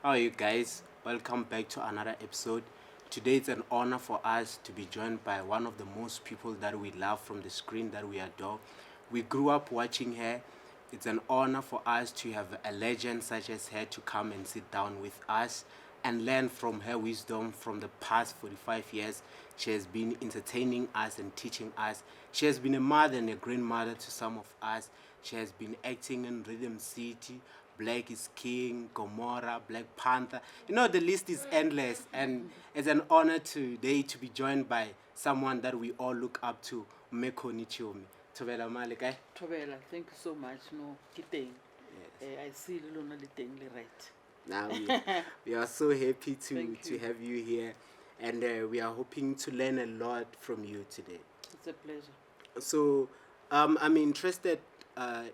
How are you guys? Welcome back to another episode. Today it's an honor for us to be joined by one of the most people that we love from the screen that we adore. We grew up watching her. It's an honor for us to have a legend such as her to come and sit down with us and learn from her wisdom from the past 45 years. She has been entertaining us and teaching us. She has been a mother and a grandmother to some of us. She has been acting in Rhythm City, Black is King, Gomora, Black Panther. You know, the list is endless, and it's an honor today to be joined by someone that we all look up to, Connie Chiume. Tobela Malik, eh? Thobela, thank you so much. No, kiteng. Yes. I see Luna liteng le right. Now we are so happy to Thank you. have you here, and we are hoping to learn a lot from you today. It's a pleasure. So, I'm interested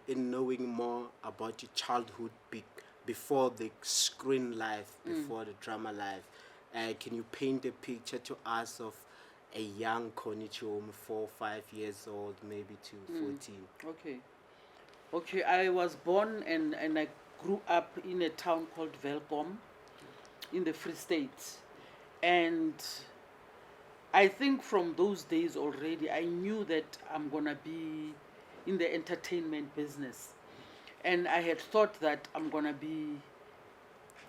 in knowing more about your childhood before the screen life, before the drama life. Can you paint a picture to us of a young Connie Chiume, 4 5 years old, maybe to 14? Okay, I was born and I grew up in a town called Velkom in the Free State. And I think from those days already, I knew that I'm going to be in the entertainment business. And I had thought that I'm going to be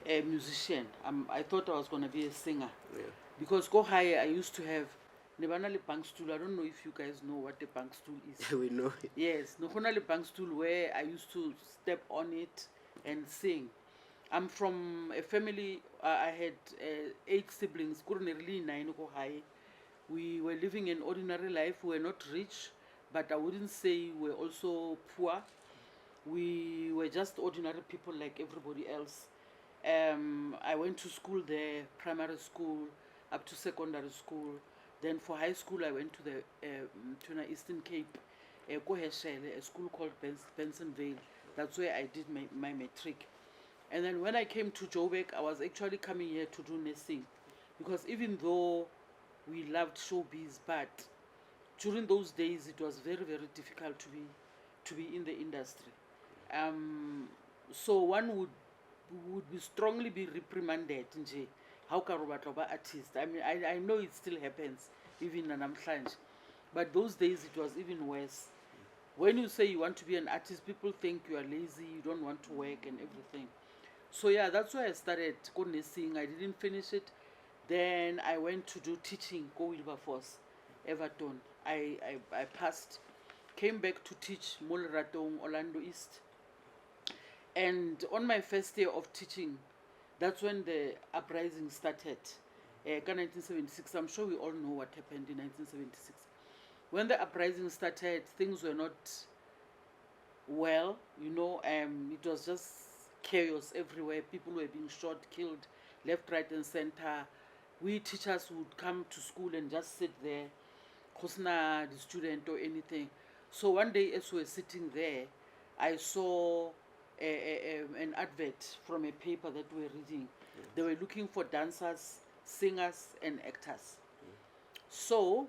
a musician. I thought I was going to be a singer. Yeah. Because go higher, I used to have Nebanale bank stool. I don't know if you guys know what a bank stool is. We know it. Yes, Nohonale bank stool where I used to step on it and sing. I'm from a family, I had 8 siblings, currently 9 go high. We were living an ordinary life. We were not rich, but I wouldn't say we were also poor. We were just ordinary people like everybody else. I went to school there, primary school, up to secondary school. Then for high school, I went to the Eastern Cape, a school called Bensonville. That's where I did my matric. And then when I came to Joburg, I was actually coming here to do nursing. Because even though we loved showbiz, but during those days, it was very, very difficult to be in the industry. So one would be strongly be reprimanded. How can artist? I mean, I know it still happens, even in Namhlanje. But those days it was even worse. When you say you want to be an artist, people think you are lazy, you don't want to work and everything. So yeah, that's why I started nursing. I didn't finish it. Then I went to do teaching, go Wilberforce, Everton. I passed, came back to teach Molratong, Orlando East. And on my first year of teaching, that's when the uprising started. 1976, I'm sure we all know what happened in 1976. When the uprising started, things were not well, it was just chaos everywhere. People were being shot, killed, left, right, and center. We teachers would come to school and just sit there, kusna the student or anything. So one day, as we were sitting there, I saw an advert from a paper that we were reading. Yes. They were looking for dancers, singers, and actors. So,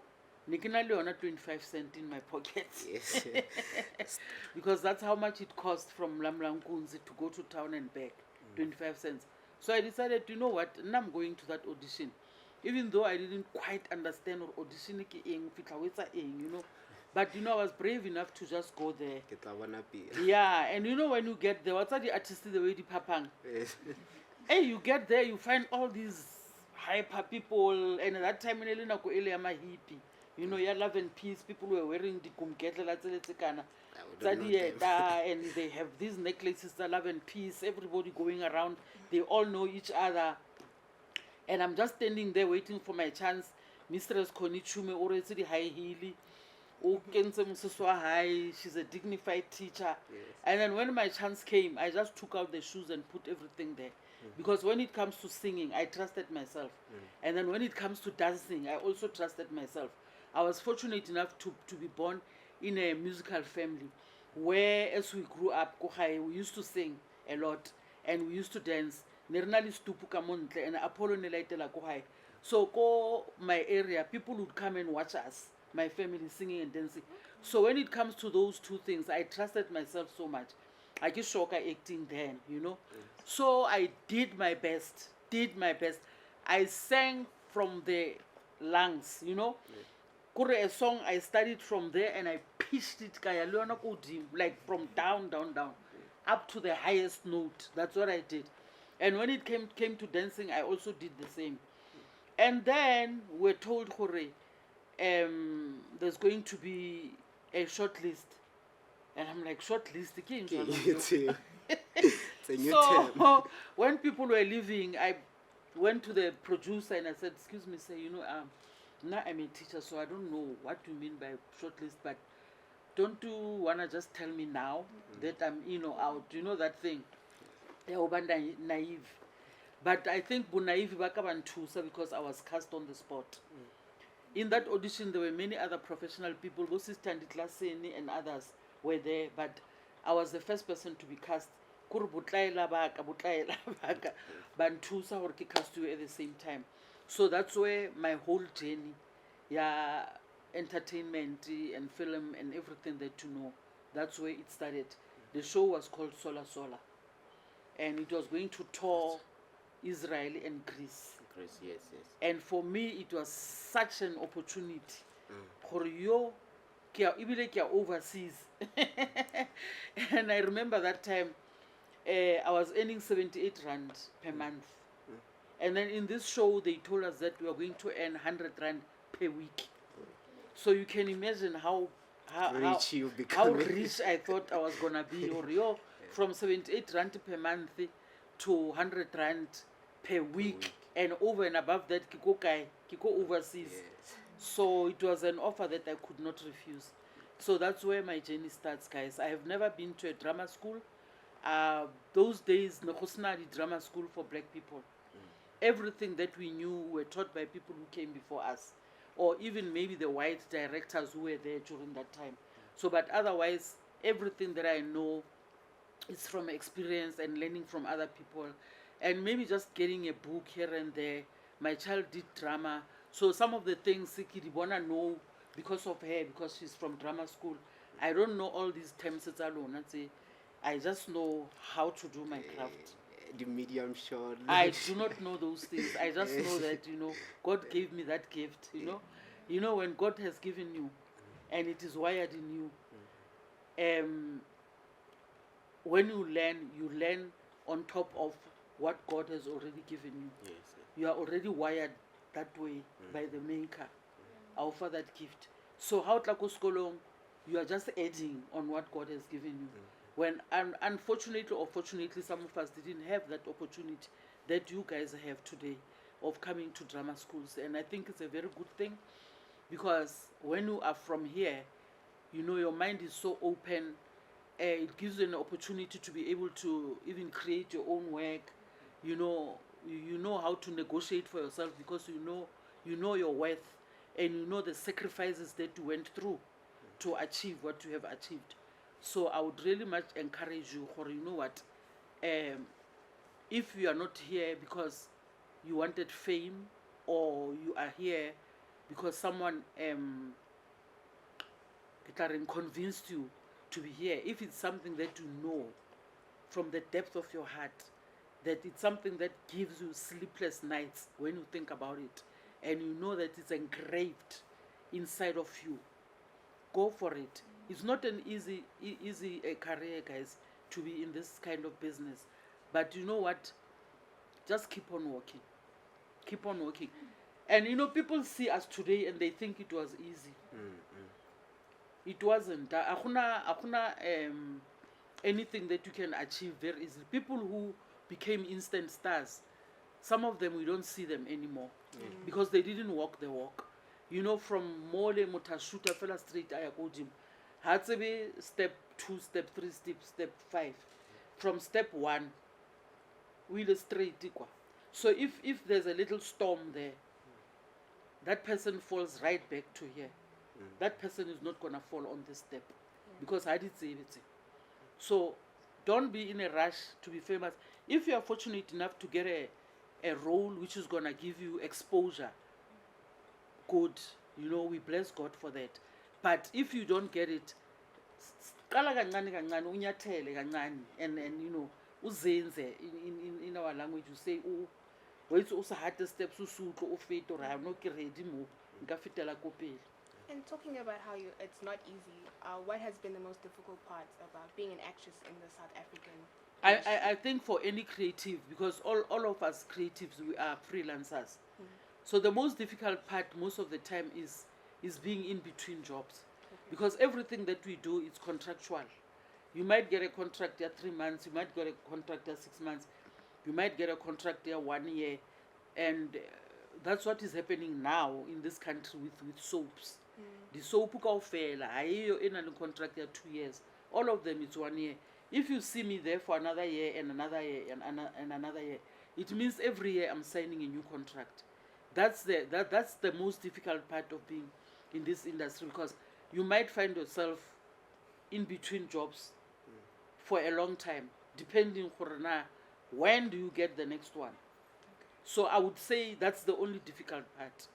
Nikina Leona 25 cents in my pocket. Yes. Because that's how much it cost from Lamlankunzi to go to town and back, 25 cents. So I decided, you know what, now I'm going to that audition. Even though I didn't quite understand or audition, but I was brave enough to just go there. Yeah, and when you get there, what's the artist the way the papang? Hey, you get there, you find all these hyper people, and at that time in Elena ko ele ama hippie. Your love and peace, people were wearing the kumketla and they have these necklaces, the love and peace, everybody going around, they all know each other. And I'm just standing there waiting for my chance. Mistress Connie Chiume already high heely. She's a dignified teacher. Yes. And then when my chance came, I just took out the shoes and put everything there. Because when it comes to singing, I trusted myself. And then when it comes to dancing, I also trusted myself. I was fortunate enough to be born in a musical family where, as we grew up, we used to sing a lot and we used to dance. And Apollo. So my area, people would come and watch us. My family singing and dancing. So when it comes to those two things, I trusted myself so much. I just shock acting then, you know. So I did my best. I sang from the lungs, you know. Kore a song I studied from there and I pitched it kaya leona kudim, like from down, up to the highest note. That's what I did. And when it came to dancing, I also did the same. And then we're told, Kore, there's going to be a short list. And I'm like, short list? It's a new So term. when people were leaving, I went to the producer and I said, excuse me, sir, you know, now I'm a teacher, so I don't know what you mean by shortlist, but don't you wanna just tell me now that I'm in or out? You know that thing? They were naive. But I think naive because I was cast on the spot. In that audition, there were many other professional people, and others were there, but I was the first person to be cast. Bantusa or cast you at the same time. So that's where my whole journey, yeah, entertainment and film and everything that you know, that's where it started. The show was called Sola Sola, and it was going to tour Israel and Greece. Yes. And for me, it was such an opportunity. For you, even overseas. And I remember that time, I was earning 78 rand per month. And then in this show, they told us that we were going to earn 100 rand per week. So you can imagine how rich I thought I was going to be. Or from 78 rand per month to 100 rand per week. And over and above that, Kiko overseas. Yes. So it was an offer that I could not refuse. So that's where my journey starts, guys. I have never been to a drama school. Those days, Nokosna the drama school for black people. Everything that we knew were taught by people who came before us, or even maybe the white directors who were there during that time. So, but otherwise, everything that I know is from experience and learning from other people, and maybe just getting a book here and there. My child did drama, so some of the things Sikidibona know because of her, because she's from drama school. I don't know all these terms alone. I just know how to do my craft. The medium shot. I do not know those things. I just know that, you know, God gave me that gift, you know. You know, when God has given you and it is wired in you, when you learn on top of what God has already given you. Yes. You are already wired that way by the maker. I offer that gift. So how Tlakuskolong, you are just adding on what God has given you. When unfortunately or fortunately, some of us didn't have that opportunity that you guys have today of coming to drama schools. And I think it's a very good thing, because when you are from here, you know, your mind is so open. It gives you an opportunity to be able to even create your own work. You know how to negotiate for yourself, because you know your worth, and you know the sacrifices that you went through to achieve what you have achieved. So I would really much encourage you, or you know what, if you are not here because you wanted fame, or you are here because someone convinced you to be here, if it's something that you know from the depth of your heart, that it's something that gives you sleepless nights when you think about it, and you know that it's engraved inside of you, go for it. It's not an easy career, guys, to be in this kind of business. But you know what? Just keep on working. Keep on working. And you know, people see us today and they think it was easy. It wasn't. Anything that you can achieve very easily. People who became instant stars, some of them we don't see them anymore because they didn't walk the walk. You know, from Mole Motashuta Fella Street Ayakojim, had to be step 2, step 3, step 5. From step 1, we'll straight. So if there's a little storm there, that person falls right back to here. That person is not gonna fall on this step because I did say it. So don't be in a rush to be famous. If you are fortunate enough to get a role which is gonna give you exposure, good. You know, we bless God for that. But if you don't get it, qala kancane kancane unyathele kancane and you know uzenze in our language you say wait usa hard steps usutlo ufeto ra no ke ready mo nka fetela ko pele. And talking about how it's not easy, what has been the most difficult part about being an actress in the South African industry? I think for any creative, because all of us creatives, we are freelancers. So the most difficult part most of the time is being in between jobs. Because everything that we do is contractual. You might get a contract there 3 months, you might get a contract there 6 months, you might get a contract there 1 year. And that's what is happening now in this country with soaps. The soap kaofela ayiyo enale contract ya 2 years, all of them it's 1 year. If you see me there for another year and another year and another year, it means every year I'm signing a new contract. That's the most difficult part of being in this industry, because you might find yourself in between jobs for a long time, depending on when do you get the next one. So I would say that's the only difficult part.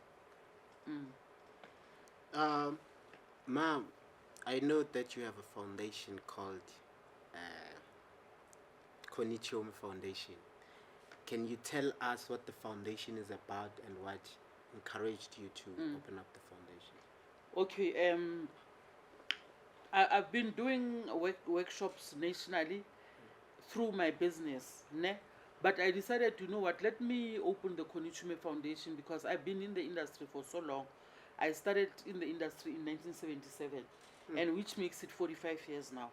Ma'am, I know that you have a foundation called Connie Chiume Foundation. Can you tell us what the foundation is about and what encouraged you to open up the foundation? Okay, I've been doing workshops nationally through my business, ne? But I decided, you know what, let me open the Connie Chiume Foundation, because I've been in the industry for so long. I started in the industry in 1977, and which makes it 45 years now.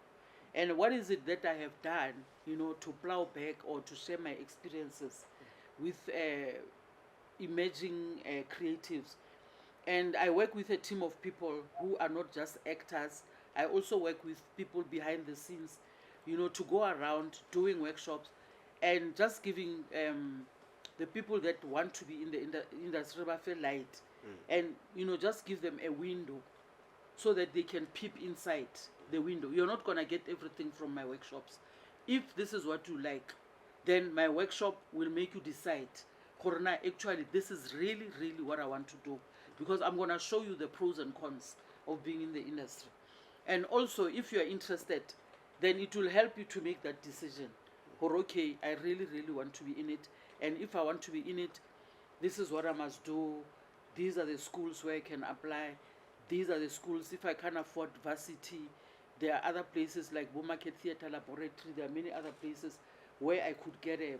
And what is it that I have done, you know, to plow back or to share my experiences with emerging creatives? And I work with a team of people who are not just actors. I also work with people behind the scenes, you know, to go around doing workshops and just giving the people that want to be in the industry light, and you know, just give them a window so that they can peep inside the window. You're not gonna get everything from my workshops. If this is what you like, then my workshop will make you decide, Corona, actually this is really what I want to do, because I'm gonna show you the pros and cons of being in the industry. And also, if you are interested, then it will help you to make that decision. Or okay, I really want to be in it, and if I want to be in it, this is what I must do. These are the schools where I can apply. These are the schools, if I can't afford varsity, there are other places like Bomarket Theatre Laboratory. There are many other places where I could get a,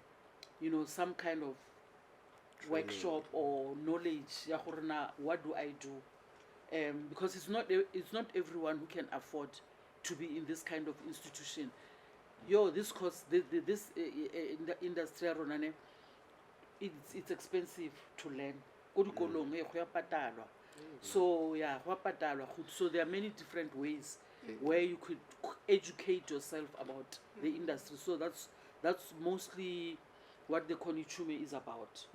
you know, some kind of workshop or knowledge. What do I do? Because it's not everyone who can afford to be in this kind of institution. This course, this in the industry, it's expensive to learn. So yeah, so there are many different ways where you could educate yourself about the industry. So that's mostly what the Connie Chiume is about.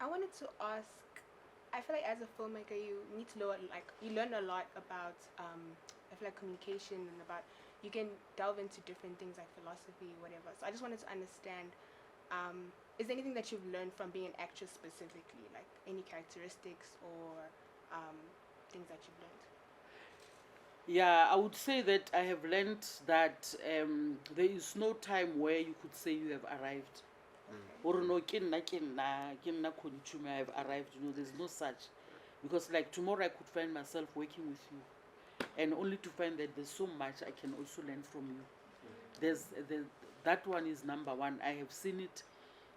I wanted to ask, I feel like as a filmmaker you need to know, like, you learn a lot about I feel like communication, and about, you can delve into different things like philosophy, whatever. So I just wanted to understand, is there anything that you've learned from being an actress specifically, like any characteristics or things that you've learned? Yeah, I would say that I have learned that there is no time where you could say you have arrived. Or no, Connie Chiume, I have arrived. You know, there's no such. Because like tomorrow I could find myself working with you, and only to find that there's so much I can also learn from you. That one is number one. I have seen it.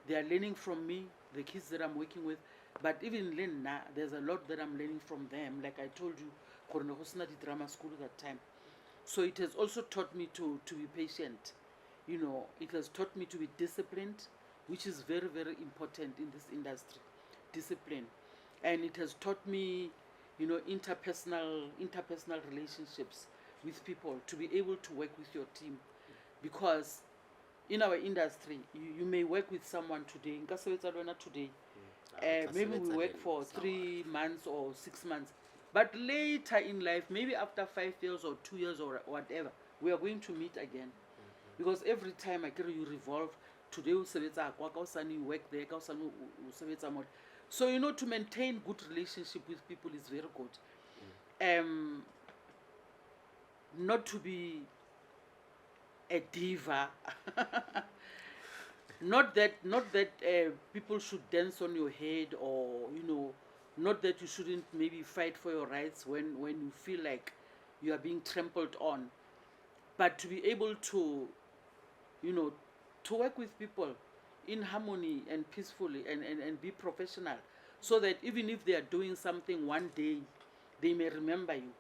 They are learning from me, the kids that I'm working with. But even then, there's a lot that I'm learning from them. Like I told you, Hosna di drama school that time. So it has also taught me to be patient. You know, it has taught me to be disciplined, which is very important in this industry. Discipline. And it has taught me, you know, interpersonal relationships with people, to be able to work with your team. Because in our industry, you may work with someone today, maybe we work for 3 months or 6 months, but later in life, maybe after 5 years or 2 years or whatever, we are going to meet again. Because every time you revolve, today you work there, so you know, to maintain good relationship with people is very good. not to be a diva. Not that people should dance on your head, or not that you shouldn't maybe fight for your rights when you feel like you are being trampled on, but to be able to to work with people in harmony and peacefully, and be professional, so that even if they are doing something one day, they may remember you.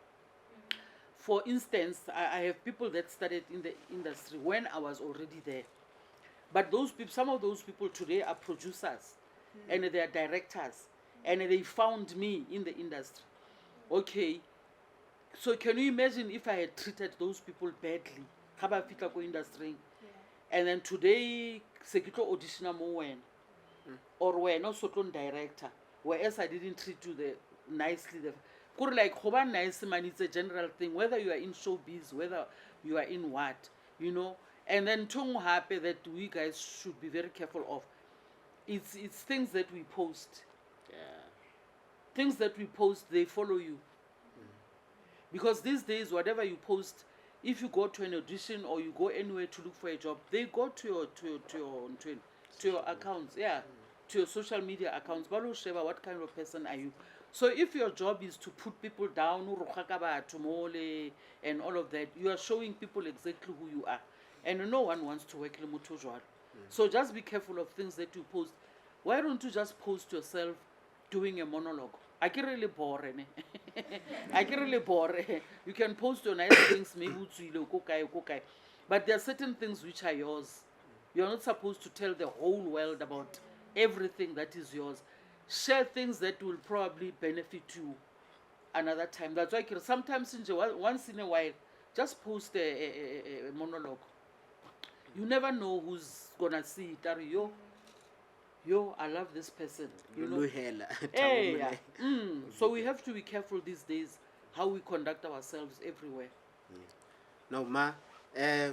For instance, I have people that started in the industry when I was already there. But those people, some of those people today are producers, and they are directors, and they found me in the industry. Okay, so can you imagine if I had treated those people badly? Kaba fitla ko industry, and then today sekito auditioner mo when, or when also director, whereas I didn't treat you nicely. Like hoba nice man, it's a general thing. Whether you are in showbiz, whether you are in what, and then tongue happy that we guys should be very careful of. It's things that we post. Yeah. Things that we post, they follow you. Because these days, whatever you post, if you go to an audition or you go anywhere to look for a job, they go to your accounts, to your social media accounts. What kind of person are you? So if your job is to put people down, and all of that, you are showing people exactly who you are. And no one wants to work le. So just be careful of things that you post. Why don't you just post yourself doing a monologue? I can really bore. I can really bore. You can post your nice things, maybe but there are certain things which are yours. You're not supposed to tell the whole world about everything that is yours. Share things that will probably benefit you another time. That's why sometimes once in a while, just post a monologue. You never know who's gonna see it. Yo, I love this person. Hey, So we have to be careful these days how we conduct ourselves everywhere. Now, Ma, I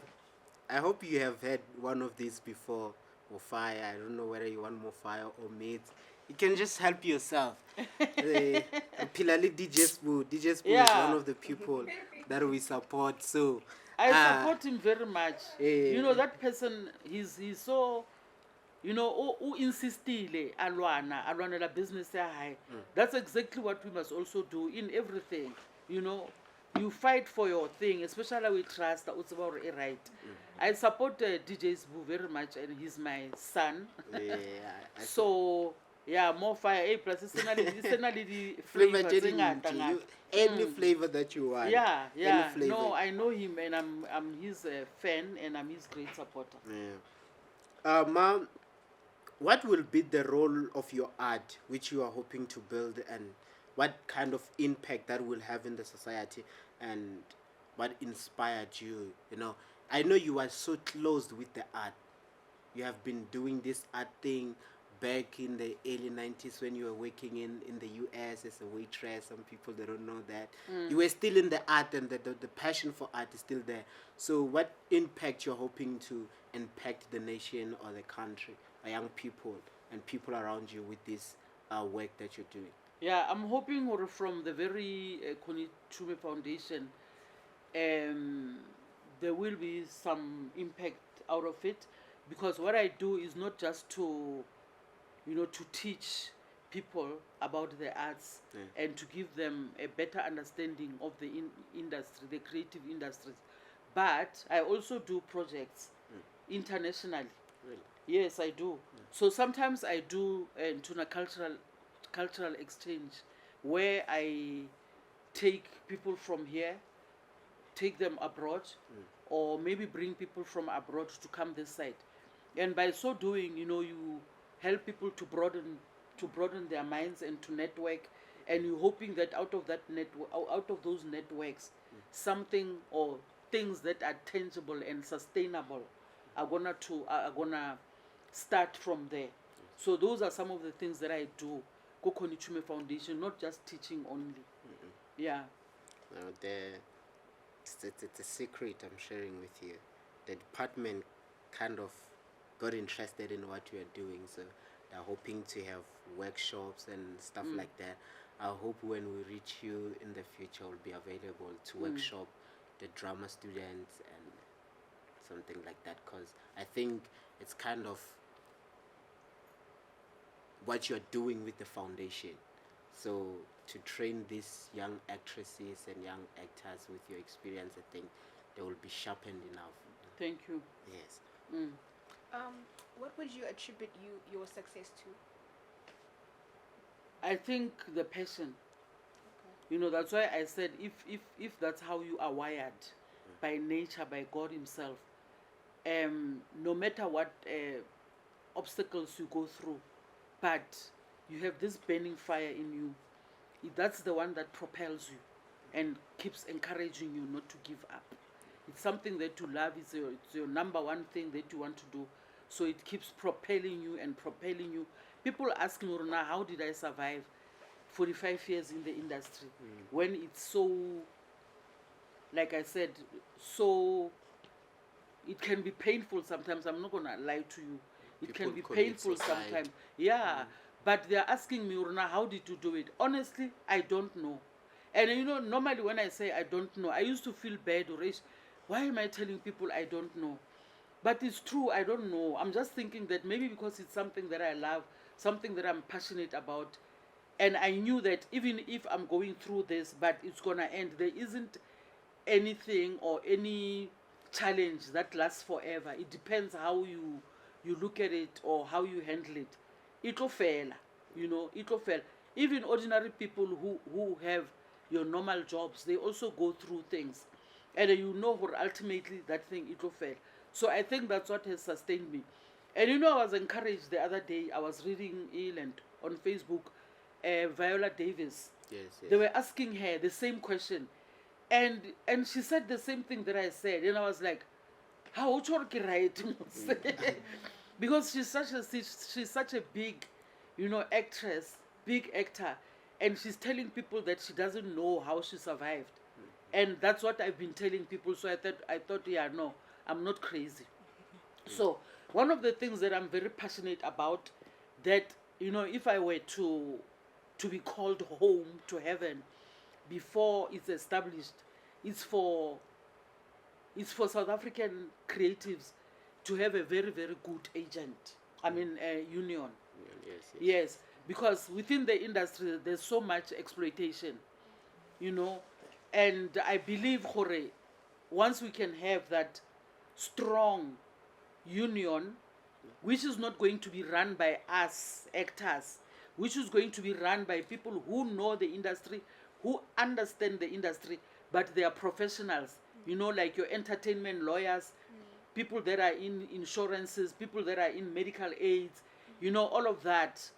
hope you have had one of these before, or fire. I don't know whether you want more fire or meat. You can just help yourself. Pilali DJ Spoo is one of the people that we support. So I support him very much. That person, he's so, who insistile alwana la business high. That's exactly what we must also do in everything. You fight for your thing, especially with trust. That's about right. I support DJ Spoo very much, and he's my son. So. Yeah, more fire. Hey, plus it's flavor. Any flavor that you want. Yeah. No, I know him, and I'm his fan, and I'm his great supporter. Yeah. Ma'am, what will be the role of your art, which you are hoping to build, and what kind of impact that will have in the society, and what inspired you? I know you are so close with the art. You have been doing this art thing back in the early 90s when you were working in the US as a waitress. Some people, they don't know that. You were still in the art, and the passion for art is still there. So what impact you're hoping to impact the nation or the country, or young people and people around you with this work that you're doing? Yeah, I'm hoping from the very Connie Chiume Foundation, there will be some impact out of it, because what I do is not just to to teach people about the arts and to give them a better understanding of the industry, the creative industries, but I also do projects internationally. Really? Yes, I do. So sometimes I do tuna cultural exchange, where I take people from here, take them abroad, or maybe bring people from abroad to come this side, and by so doing, you help people to broaden their minds and to network, and you're hoping that out of those networks, something or things that are tangible and sustainable are gonna start from there. So those are some of the things that I do. Connie Chiume Foundation, not just teaching only. Yeah. Now it's a secret I'm sharing with you. The department kind of got interested in what we are doing, so they're hoping to have workshops and stuff like that. I hope when we reach you in the future, we'll be available to workshop the drama students and something like that, because I think it's kind of what you're doing with the foundation. So to train these young actresses and young actors with your experience, I think they will be sharpened enough. Thank you. Yes. What would you attribute your success to? I think the passion. You know, that's why I said if that's how you are wired by nature, by God Himself, no matter what obstacles you go through, but you have this burning fire in you. That's the one that propels you and keeps encouraging you not to give up. It's something that you love. It's your number one thing that you want to do. So it keeps propelling you and propelling you. People ask me, Rona, how did I survive 45 years in the industry when it's so, like I said, so it can be painful sometimes. I'm not going to lie to you. It People can be commit painful suicide. sometimes. Yeah. But they're asking me, Rona, how did you do it? Honestly, I don't know. And you know, normally when I say I don't know, I used to feel bad or why am I telling people I don't know? But it's true, I don't know. I'm just thinking that maybe because it's something that I love, something that I'm passionate about, and I knew that even if I'm going through this, but it's going to end, there isn't anything or any challenge that lasts forever. It depends how you look at it or how you handle it. It'll fail, you know, it'll fail. Even ordinary people who have your normal jobs, they also go through things. And you know, for ultimately that thing, it'll fail. So I think that's what has sustained me. And you know, I was encouraged the other day, I was reading and on Facebook, Viola Davis. Yes, They yes. were asking her the same question. And she said the same thing that I said. And I was like, how would you right? Because she's such a big, you know, actress, big actor. And she's telling people that she doesn't know how she survived. And that's what I've been telling people. So I thought, yeah, no, I'm not crazy. So one of the things that I'm very passionate about, that, you know, if I were to be called home to heaven before it's established, it's for South African creatives to have a very, very good agent. I mean, union. Yes, yes. Yes, because within the industry, there's so much exploitation, you know. And I believe, Hore, once we can have that strong union, which is not going to be run by us actors, which is going to be run by people who know the industry, who understand the industry, but they are professionals, you know, like your entertainment lawyers, people that are in insurances, people that are in medical aids, you know, all of that,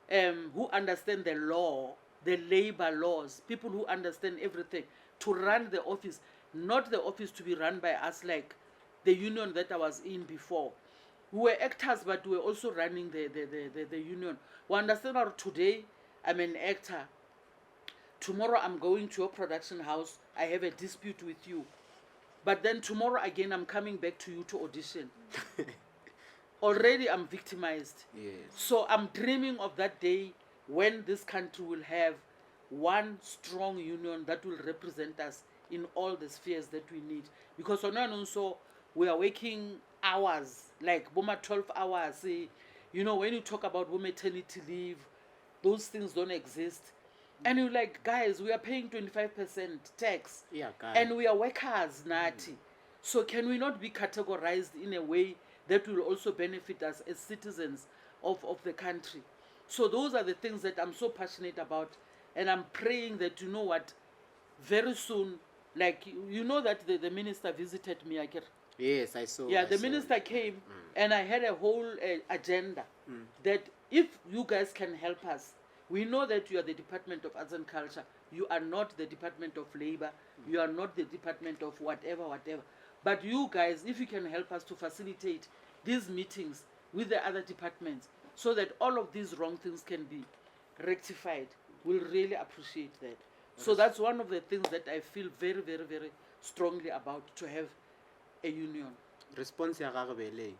who understand the law, the labor laws, people who understand everything, to run the office, not the office to be run by us like the union that I was in before. We were actors, but we were also running the union. We understand that today I'm an actor. Tomorrow I'm going to your production house. I have a dispute with you. But then tomorrow again I'm coming back to you to audition. Already I'm victimized. Yes. So I'm dreaming of that day when this country will have one strong union that will represent us in all the spheres that we need. Because on and so we are working hours, like 12 hours. You know, when you talk about maternity leave, those things don't exist. And you're like, guys, we are paying 25% tax. Yeah, guys. And we are workers, Nati. So can we not be categorized in a way that will also benefit us as citizens of the country? So those are the things that I'm so passionate about. And I'm praying that, you know what, very soon, like, you know that the minister visited me. Yes, I saw. Yeah, I the saw minister it. came and I had a whole agenda that if you guys can help us, we know that you are the Department of Arts and Culture. You are not the Department of Labor. You are not the Department of whatever. But you guys, if you can help us to facilitate these meetings with the other departments so that all of these wrong things can be rectified, we'll really appreciate that. So that's one of the things that I feel very, very, very strongly about, to have a union. Response ya gagwe le.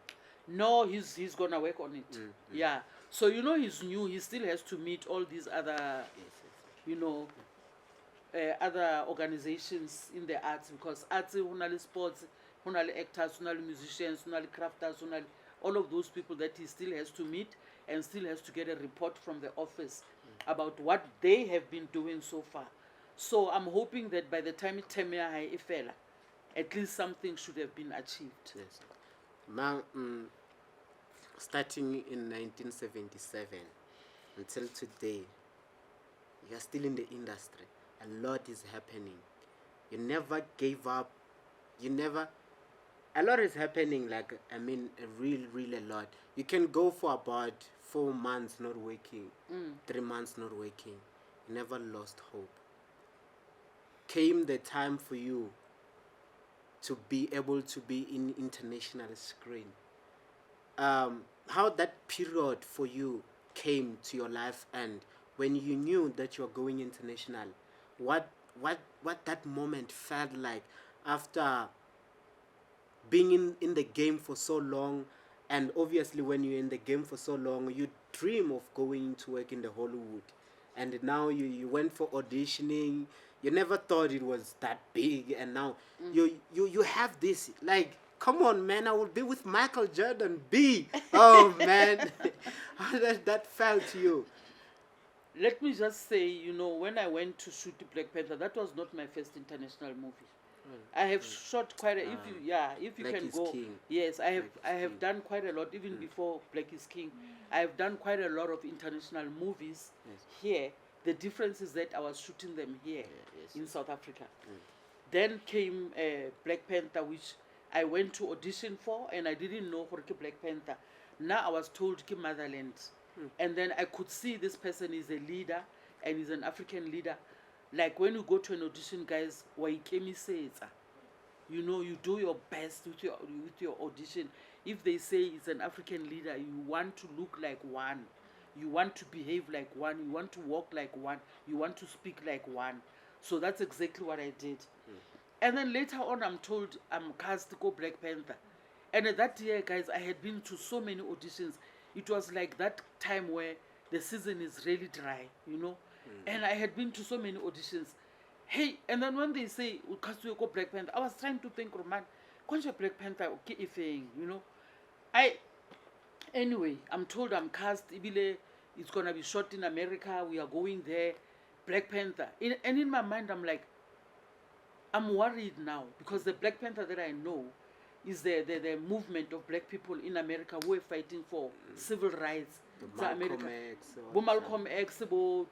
No, he's gonna work on it. Yeah. So you know, he's new. He still has to meet all these other, Yes, yes. you know, other organizations in the arts, because arts, sports, actors, musicians, crafters, all of those people that he still has to meet and still has to get a report from the office about what they have been doing so far. So I'm hoping that by the time it ifela, at least something should have been achieved. Yes. Now, starting in 1977 until today, you are still in the industry. A lot is happening. You never gave up. A lot is happening, like, I mean, really a lot. You can go for about 4 months not working, 3 months not working. You never lost hope. Came the time for you to be able to be in international screen. How that period for you came to your life, and when you knew that you're going international, what that moment felt like after being in the game for so long. And obviously when you're in the game for so long, you dream of going to work in the Hollywood, and now you went for auditioning. You never thought it was that big, and now you have this, like, come on, man, I will be with Michael Jordan. Oh man. How that felt to you? Let me just say, you know, when I went to shoot Black Panther, that was not my first international movie. I have shot quite a, if you Black can is go, King. yes, I have King. done quite a lot, even before Black is King. I have done quite a lot of international movies here. The difference is that I was shooting them here in South Africa. Then came Black Panther, which I went to audition for, and I didn't know for Black Panther. Now I was told Ki Motherland. And then I could see this person is a leader, and he's an African leader. Like when you go to an audition, guys, you know, you do your best with your audition. If they say it's an African leader, you want to look like one. You want to behave like one. You want to walk like one. You want to speak like one. So that's exactly what I did. And then later on, I'm told I'm cast to go Black Panther. And at that year, guys, I had been to so many auditions. It was like that time where the season is really dry, you know. And I had been to so many auditions. Hey, and then when they say, cast to go Black Panther, I was trying to think, Roman, Concha Black Panther, okay, you know. Anyway, I'm told I'm cast, it's going to be shot in America, we are going there, Black Panther. And in my mind, I'm like, I'm worried now, because the Black Panther that I know is the movement of black people in America who are fighting for civil rights. Malcolm X,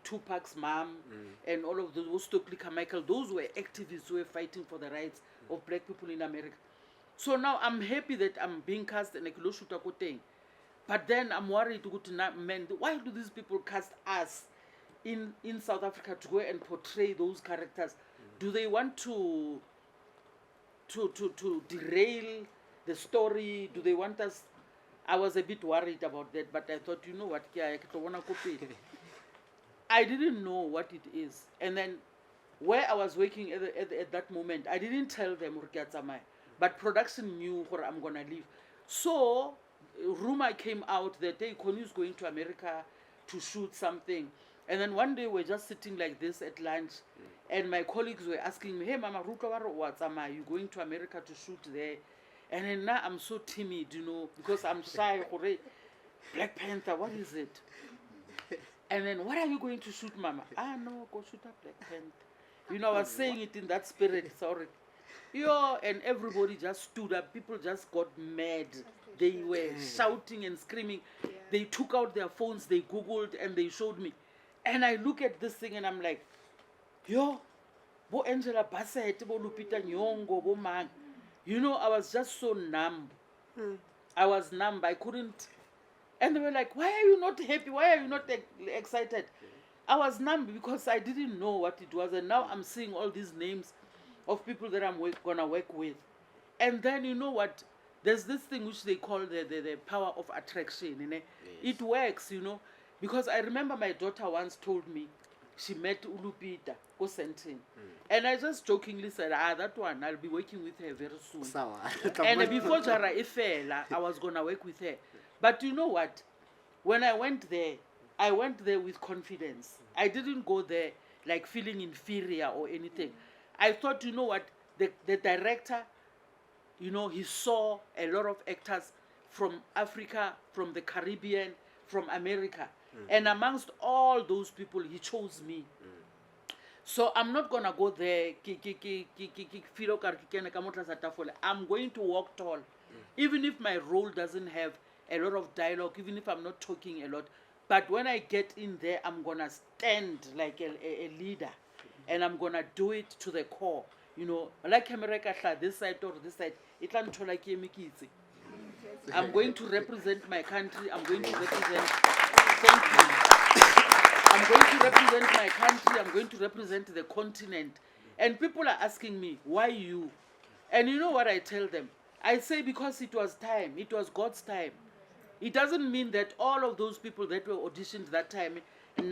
Tupac's mom, and all of those, Stokely Carmichael, those were activists who were fighting for the rights of black people in America. So now I'm happy that I'm being cast in a Kiloshuta Koteng. But then I'm worried to go to men. Why do these people cast us in South Africa to go and portray those characters? Do they want to derail the story? Do they want us? I was a bit worried about that, but I thought, you know what, I didn't know what it is. And then where I was working at that moment, I didn't tell them, but production knew where I'm going to live. So rumor came out that Connie is going to America to shoot something. And then one day we're just sitting like this at lunch, and my colleagues were asking me, hey, Mama, are you going to America to shoot there? And then now I'm so timid, you know, because I'm shy. Black Panther, what is it? And then, what are you going to shoot, Mama? No, go shoot a Black Panther. You know, I was saying it in that spirit, sorry. And everybody just stood up. People just got mad. They were shouting and screaming. They took out their phones, they Googled, and they showed me. And I look at this thing and I'm like, Bo Angela Bassett, Bo Lupita Nyong'o, Bo Mang. You know, I was just so numb. I was numb. I couldn't. And they were like, why are you not happy? Why are you not excited? I was numb because I didn't know what it was. And now I'm seeing all these names of people that I'm going to work with. And then, you know what? There's this thing which they call the power of attraction. You know? It works, you know. Because I remember my daughter once told me she met Ulupita, Kosentin. And I just jokingly said, that one, I'll be working with her very soon. And before Jara Ifela, I was going to work with her. But you know what? When I went there with confidence. I didn't go there like feeling inferior or anything. I thought, you know what, the director, you know, he saw a lot of actors from Africa, from the Caribbean, from America. And amongst all those people, he chose me. So I'm not gonna go there. I'm going to walk tall. Even if my role doesn't have a lot of dialogue, even if I'm not talking a lot. But when I get in there, I'm gonna stand like a leader. And I'm gonna do it to the core. You know, like America, this side or this side, I'm going to represent my country. I'm going to represent. Thank you. I'm going to represent my country. I'm going to represent the continent. And people are asking me, why you? And you know what I tell them? I say because it was time. It was God's time. It doesn't mean that all of those people that were auditioned that time, it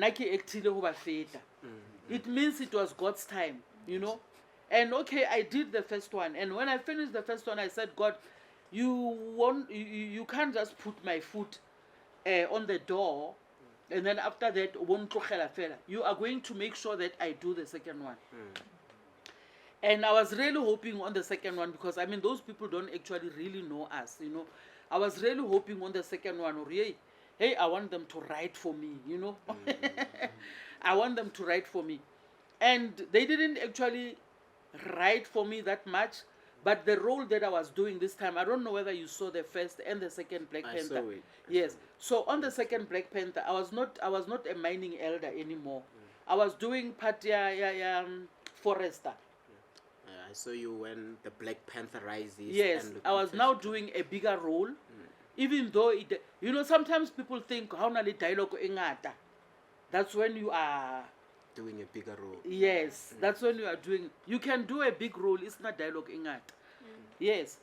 means it was God's time, you know. And okay, I did the first one. And when I finished the first one, I said, God, you can't just put my foot on the door, and then after that, you are going to make sure that I do the second one. And I was really hoping on the second one, because I mean, those people don't actually really know us, you know. I was really hoping on the second one, or hey, I want them to write for me, you know. I want them to write for me. And they didn't actually write for me that much, but the role that I was doing this time, I don't know whether you saw the first and the second Black Panther. I saw it. Yes. So on the second Black Panther, I was not a mining elder anymore. I was doing part forester. I saw you when the Black Panther rises. Yes, and I was now doing a bigger role, even though it, you know, sometimes people think how nali dialogue engata. That's when you are doing a bigger role. Yes, that's when you are doing. You can do a big role. It's not dialogue engata. Yes.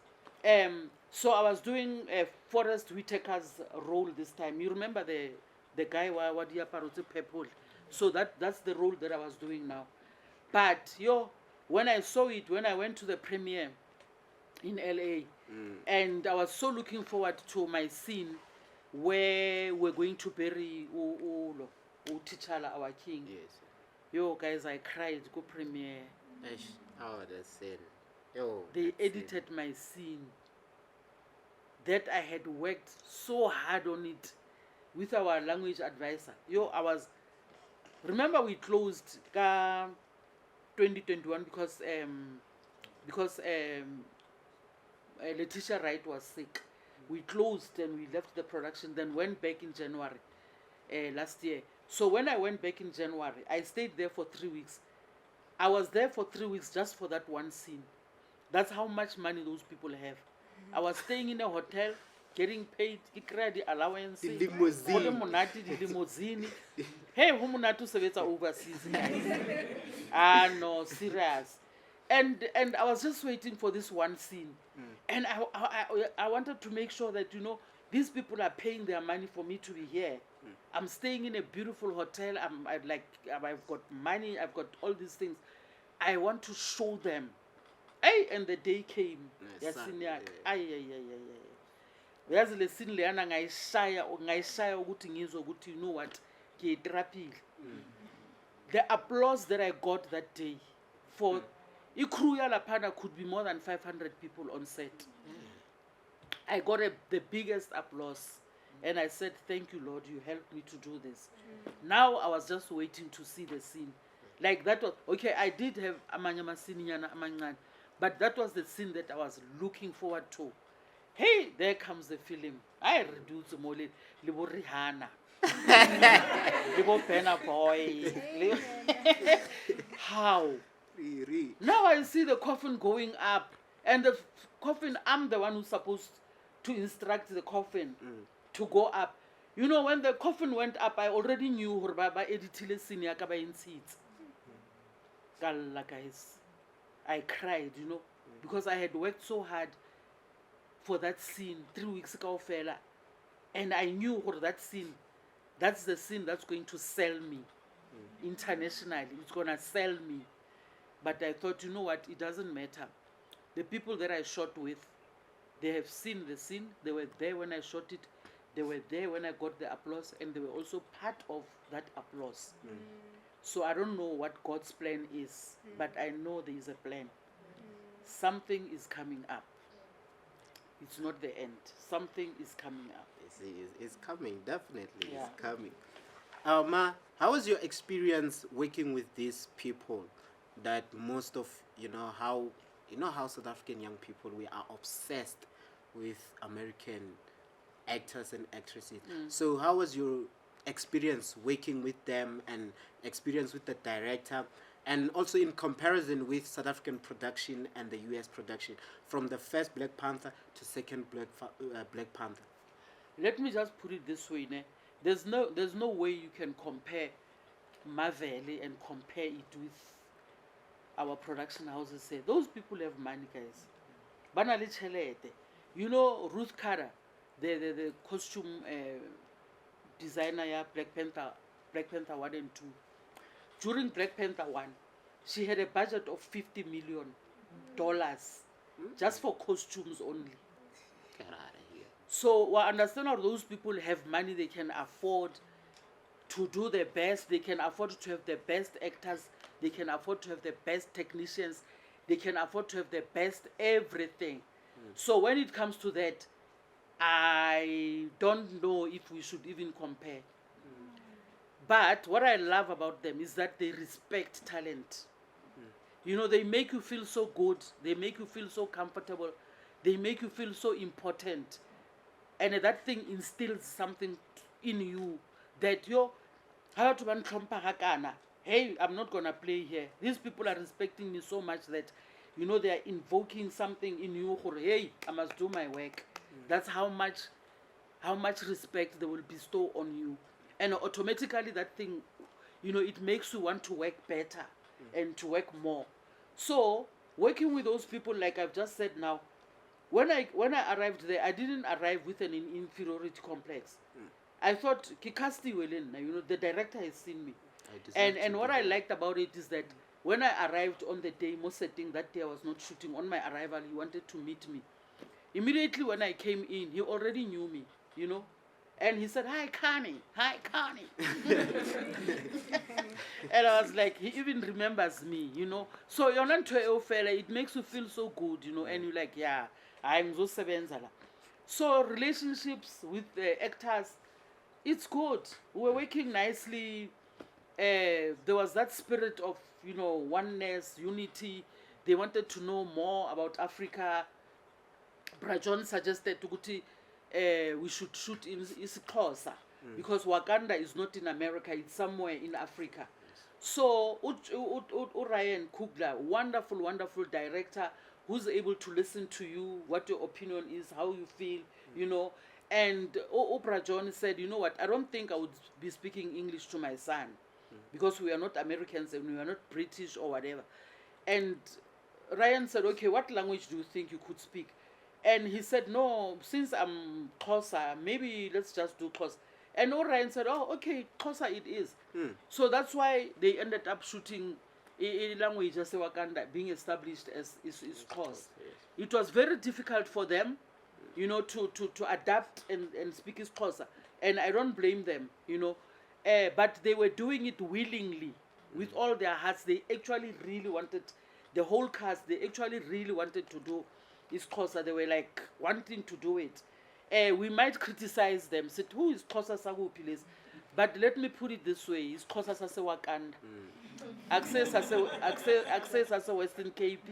So I was doing Forrest Whitaker's role this time. You remember the guy what he purple. So that's the role that I was doing now. But when I saw it, when I went to the premiere in LA, and I was so looking forward to my scene where we're going to bury T'Challa, our king. Yes. Guys, I cried. Go premiere. Oh, that's sad. They edited my scene. That I had worked so hard on it with our language advisor. Remember we closed 2021 because Letitia Wright was sick. We closed and we left the production, then went back in January last year. So when I went back in January, I stayed there for 3 weeks. I was there for 3 weeks just for that one scene. That's how much money those people have. I was staying in a hotel, getting paid, the allowance, the limousine. Hey, who munatu seveta overseas, guys? No, serious. And I was just waiting for this one scene. And I wanted to make sure that, you know, these people are paying their money for me to be here. I'm staying in a beautiful hotel. I've got money. I've got all these things. I want to show them. Hey, and the day came. Yes, yazi le scene leyana ngayishaya ukuthi ngizwe ukuthi you know what ngiyitrapile. The applause that I got that day for iCrew yalaphana could be more than 500 people on set. I got the biggest applause, and I said, thank you, Lord, you helped me to do this. Now I was just waiting to see the scene. Like that was okay. I did have amanyama scene, but that was the scene that I was looking forward to. Hey, there comes the film. I reduce more Libo Rihanna. Libo Penna Boy. How? Now I see the coffin going up. And the coffin, I'm the one who's supposed to instruct the coffin to go up. You know, when the coffin went up, I already knew Hurbaba editile scene yakaba in seats. Guys, I cried, you know, because I had worked so hard for that scene 3 weeks ago, fella, and I knew for that scene, that's the scene that's going to sell me internationally. It's gonna sell me. But I thought, you know what, it doesn't matter. The people that I shot with, they have seen the scene. They were there when I shot it. They were there when I got the applause, and they were also part of that applause. So I don't know what God's plan is, but I know there is a plan. Something is coming up. It's not the end. Something is coming up. It's coming, definitely. Yeah. It's coming. Ma, how was your experience working with these people that most of, how South African young people, we are obsessed with American actors and actresses. So how was your experience working with them and experience with the director, and also in comparison with South African production and the US production, from the first Black Panther to second Black Panther? Let me just put it this way, ne? There's no way you can compare Marvel and compare it with our production houses. Say those people have money, guys. Banali chelete. You know Ruth Carter, the costume designer, yeah, Black Panther 1 and 2. During Black Panther 1, she had a budget of $50 million just for costumes only. Get out of here. So I understand how those people have money, they can afford to do the best, they can afford to have the best actors, they can afford to have the best technicians, they can afford to have the best everything. So when it comes to that, I don't know if we should even compare. But what I love about them is that they respect talent. You know, they make you feel so good, they make you feel so comfortable, they make you feel so important. And that thing instills something in you that hey, I'm not gonna play here. These people are respecting me so much that, they are invoking something in you. Hey, I must do my work. That's how much respect they will bestow on you, and automatically that thing, it makes you want to work better and to work more. So working with those people, like I've just said now, when I arrived there, I didn't arrive with an inferiority complex. I thought Kikasti Welin, the director has seen me. And what I liked about it is that when I arrived on the day, most setting that day I was not shooting, on my arrival he wanted to meet me. Immediately when I came in, he already knew me, and he said, hi Connie. And I was like, he even remembers me, So it makes you feel so good, and you're like, yeah, I'm so sevenzala. So relationships with the actors, it's good. We're working nicely. There was that spirit of, oneness, unity. They wanted to know more about Africa. Brajon suggested we should shoot in isiXhosa because Wakanda is not in America, it's somewhere in Africa. So Ryan Coogler, wonderful director who's able to listen to you, what your opinion is, how you feel, And Brajon said, you know what, I don't think I would be speaking English to my son because we are not Americans and we are not British or whatever. And Ryan said, okay, what language do you think you could speak? And he said, no, since I'm Xhosa, maybe let's just do Xhosa. And Ryan said, oh, okay, Xhosa it is. So that's why they ended up shooting a language as Wakanda, being established as is Xhosa. It was very difficult for them, to adapt and speak Xhosa. And I don't blame them, but they were doing it willingly, with all their hearts. They actually really wanted, the whole cast, they actually really wanted to do isiXhosa. They were like wanting to do it. We might criticize them, say, who is Xhosa Sakuphi? But let me put it this way, isiXhosa sase-Wakanda. Access as a Western Cape,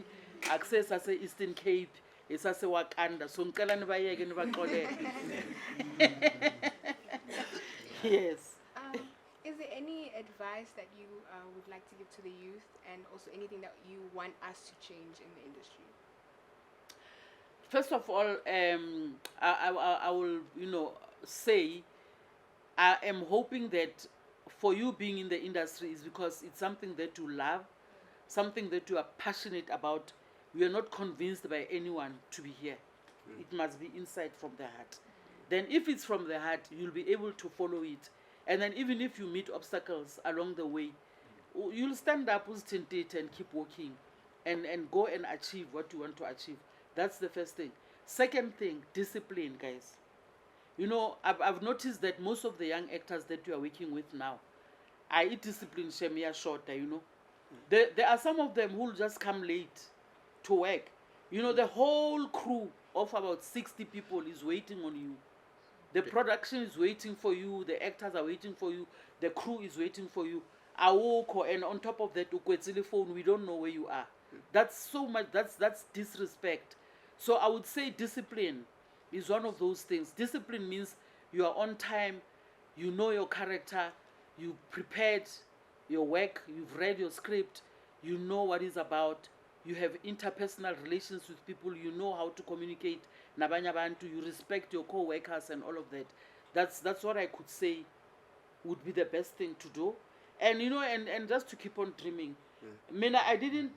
access as a Eastern Cape, it's as a Wakanda. So ngicela nibayeke nibaxolele. Yes. Is there any advice that you would like to give to the youth, and also anything that you want us to change in the industry? First of all, I will, say, I am hoping that for you being in the industry is because it's something that you love, something that you are passionate about. You are not convinced by anyone to be here. It must be inside from the heart. Then if it's from the heart, you'll be able to follow it. And then even if you meet obstacles along the way, you'll stand up with it and keep working and go and achieve what you want to achieve. That's the first thing. Second thing, discipline, guys. I've noticed that most of the young actors that you are working with now, I eat discipline shemia shorter, you know. There are some of them who'll just come late to work. You know, the whole crew of about 60 people is waiting on you. The production is waiting for you, the actors are waiting for you, the crew is waiting for you. Awoko, and on top of that, ukwetsile phone, we don't know where you are. That's so much, that's disrespect. So I would say discipline is one of those things. Discipline means you are on time, you know your character, you prepared your work, you've read your script, you know what it's about, you have interpersonal relations with people, you know how to communicate, nabanye abantu, you respect your co-workers and all of that. That's what I could say would be the best thing to do. And you know, and just to keep on dreaming. Mina, I didn't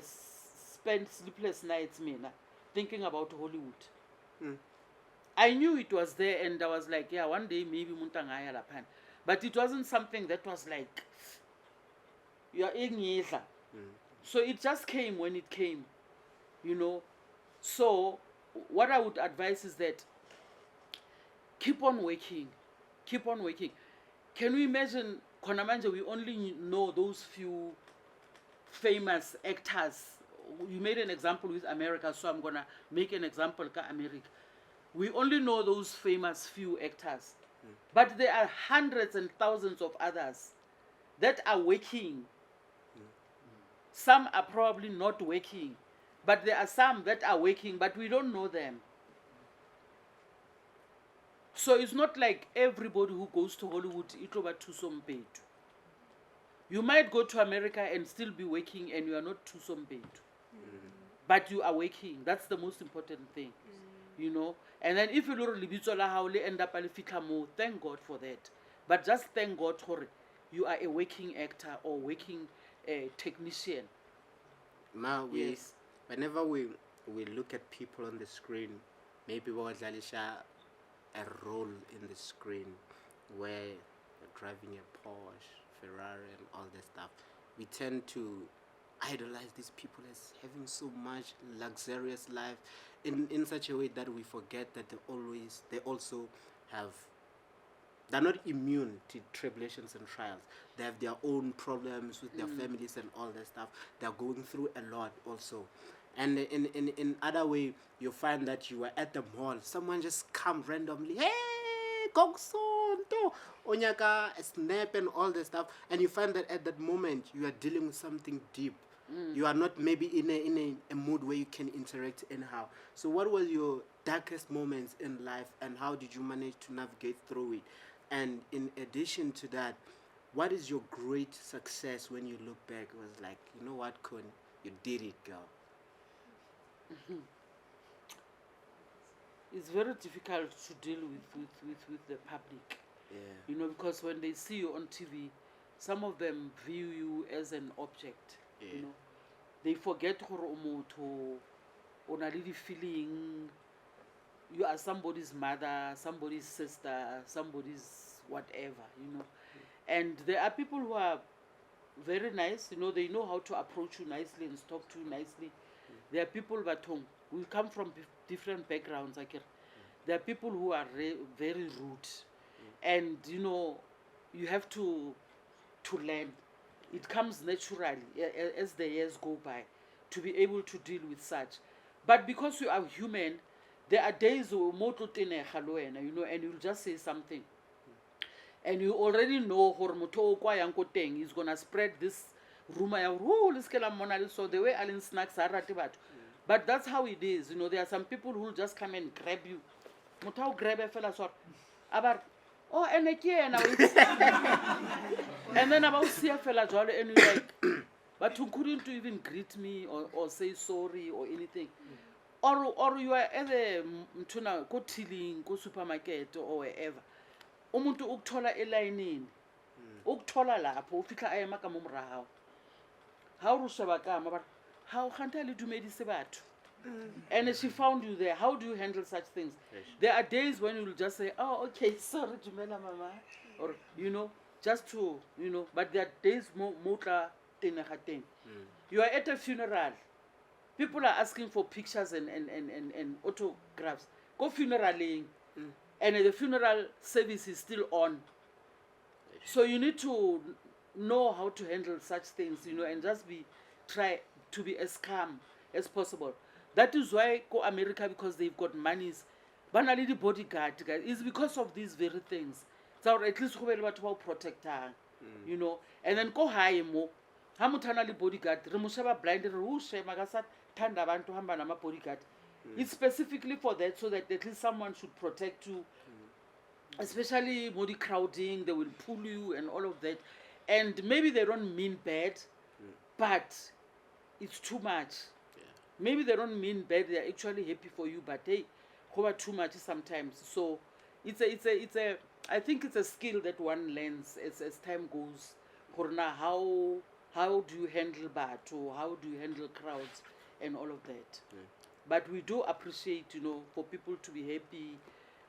spend sleepless nights, Mina, thinking about Hollywood. I knew it was there, and I was like, yeah, one day maybe muntangaya lapan. But it wasn't something that was like, you're in. So it just came when it came, you know. So what I would advise is that keep on working. Keep on working. Can we imagine, Konamanja, we only know those few famous actors. You made an example with America, so I'm going to make an example with America. We only know those famous few actors. But there are hundreds and thousands of others that are working. Some are probably not working. But there are some that are working, but we don't know them. So it's not like everybody who goes to Hollywood, you might go to America and still be working and you are not too paid. But you are working. That's the most important thing. You know. And then if you end up more, thank God for that. But just thank God for it. You are a working actor or working technician. Now Yes. whenever we look at people on the screen, maybe we'll a role in the screen where you're driving a Porsche, Ferrari and all that stuff. We tend to idolize these people as having so much luxurious life in such a way that we forget that they're not immune to tribulations and trials. They have their own problems with their families and all that stuff. They're going through a lot also. And in other way, you find that you are at the mall, someone just come randomly, hey, Gogsonto, Onyaka, snap and all that stuff, and you find that at that moment you are dealing with something deep. You are not maybe in a mood where you can interact anyhow. So what were your darkest moments in life, and how did you manage to navigate through it? And in addition to that, what is your great success when you look back? It was like, you know what, Connie, you did it, girl. It's very difficult to deal with the public. Yeah. You know, because when they see you on TV, some of them view you as an object. Yeah. You know, they forget only feeling you are somebody's mother, somebody's sister, somebody's whatever, you know. And there are people who are very nice, you know, they know how to approach you nicely and talk to you nicely. There are people that we come from different backgrounds. There are people who are very rude, and you know, you have to learn. It comes naturally as the years go by to be able to deal with such. But because you are human, there are days where you know, and you'll just say something, and you already know is gonna spread this rumor. So the way Alan snacks are but that's how it is. You know, there are some people who will just come and grab you. Grab a fella sort. Oh, and again, and then about see a fella jolly, and you're like, but you couldn't even greet me or say sorry or anything. Or you are at the go tilling, go supermarket or wherever. Umuntu ukuthola elayinini. Ukuthola lapho ufika ayemaka momrahaw. How rushabakama, but how can't I do batho? And she found you there. How do you handle such things? Yes. There are days when you'll just say, oh, okay, sorry, Jumela mama. Or, you know, just to, you know, but there are days mota tenehaten. You are at a funeral. People are asking for pictures and autographs. Go funeraling. And the funeral service is still on. So you need to know how to handle such things, and just try to be as calm as possible. That is why go America, because they've got monies. But the bodyguard, guys, is because of these very things. So at least go about protect her, and then go high more. How much bodyguard? Remushaba blind, Rushe, Magasat, Tanda Bantu Hamba Nama bodyguard. It's specifically for that, so that at least someone should protect you. Especially body crowding, they will pull you and all of that. And maybe they don't mean bad, but it's too much. Maybe they don't mean bad, they're actually happy for you, but hey, cover too much sometimes. So I think it's a skill that one learns as time goes. Corona, how do you handle bad, or how do you handle crowds and all of that? But we do appreciate, for people to be happy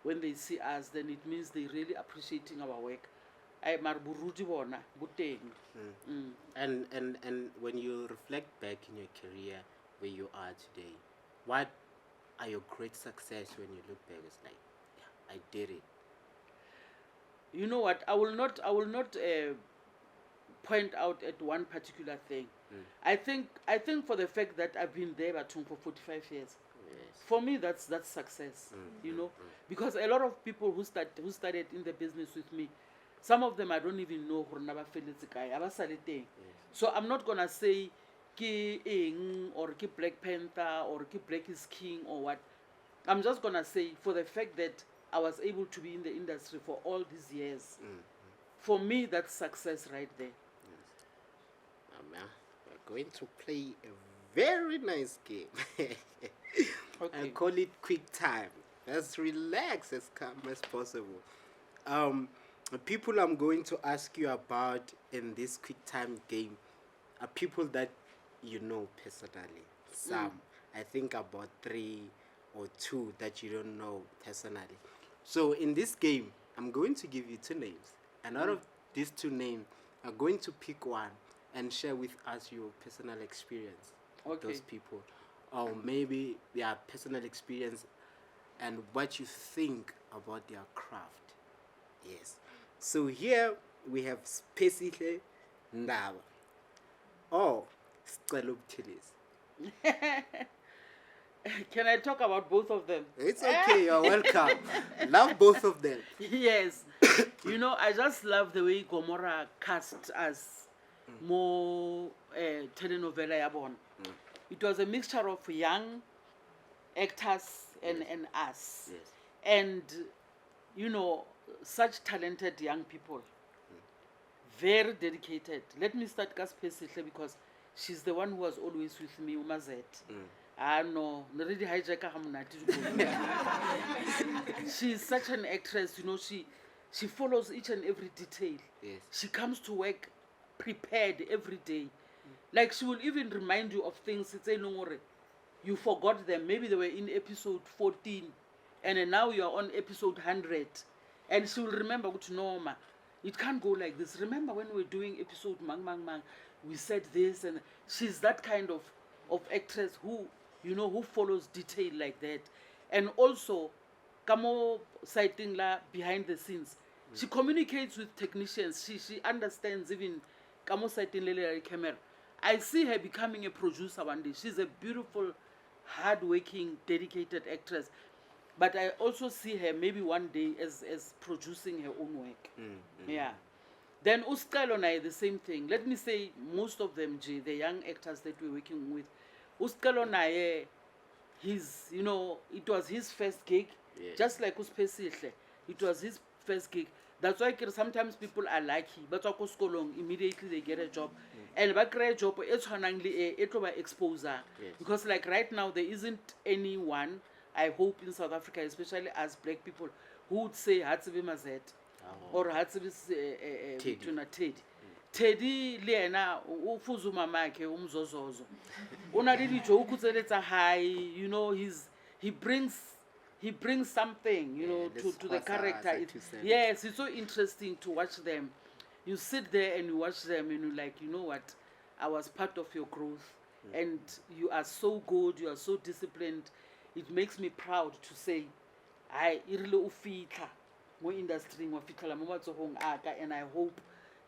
when they see us, then it means they're really appreciating our work. And when you reflect back in your career where you are today, what are your great success when you look back? It's like, yeah, I did it. You know what? I will not point out at one particular thing. I think for the fact that I've been there for 45 years. Yes. For me, that's success. Because a lot of people who started in the business with me, some of them I don't even know who never felt it's a guy. So I'm not gonna say ki ing or ki Black Panther or ki Black is King or what. I'm just gonna say for the fact that I was able to be in the industry for all these years. For me, that's success right there. We're going to play a very nice game. Okay. I call it quick time. Let's relax as calm as possible. The people I'm going to ask you about in this quick time game are people that you know personally. Some, I think about 3 or 2 that you don't know personally. So in this game, I'm going to give you 2 names. And out of these 2 names, I'm going to pick one and share with us your personal experience with those people. Or maybe their personal experience and what you think about their craft. Yes. So here we have Spesile Ndaba. Oh, Scalop Tillis. Can I talk about both of them? It's okay, you're welcome. Love both of them. Yes. I just love the way Gomora cast as more telenovela yabon. It was a mixture of young actors and us. Yes. And, such talented young people. Very dedicated. Let me start Gaspesile because she's the one who was always with me, Umazet. No, already hijacker she's such an actress, she follows each and every detail. Yes. She comes to work prepared every day. Like she will even remind you of things. It's a no more. You forgot them. Maybe they were in episode 14 and then now you are on episode 100. And she will remember to know, it can't go like this. Remember when we were doing episode Mang, we said this, and she's that kind of actress who, who follows detail like that. And also, Kamo sighting la behind the scenes. She communicates with technicians. She understands even Kamo sighting lele camera. I see her becoming a producer one day. She's a beautiful, hard-working, dedicated actress. But I also see her maybe one day as producing her own work. Yeah. Then Uskalo Naye, the same thing. Let me say most of them, the young actors that we're working with. Uskalo Naye, it was his first gig, just like Uspesile. It was his first gig. That's why sometimes people are lucky, but immediately they get a job. And back a job, it's exposure. Because like right now, there isn't anyone, I hope in South Africa, especially as black people, who would say Hatsibi Mazet or Hatsibi Teddy. Teddy Liena Ufuzuma Make Umzozozo. Unadili Jokuzeleta high, he brings something, to the character. Yes, it's so interesting to watch them. You sit there and you watch them and you're like, you know what? I was part of your growth. And you are so good, you are so disciplined. It makes me proud to say, I irlo ufita. mo industry mo fitlhela mo matsogong aka, and I hope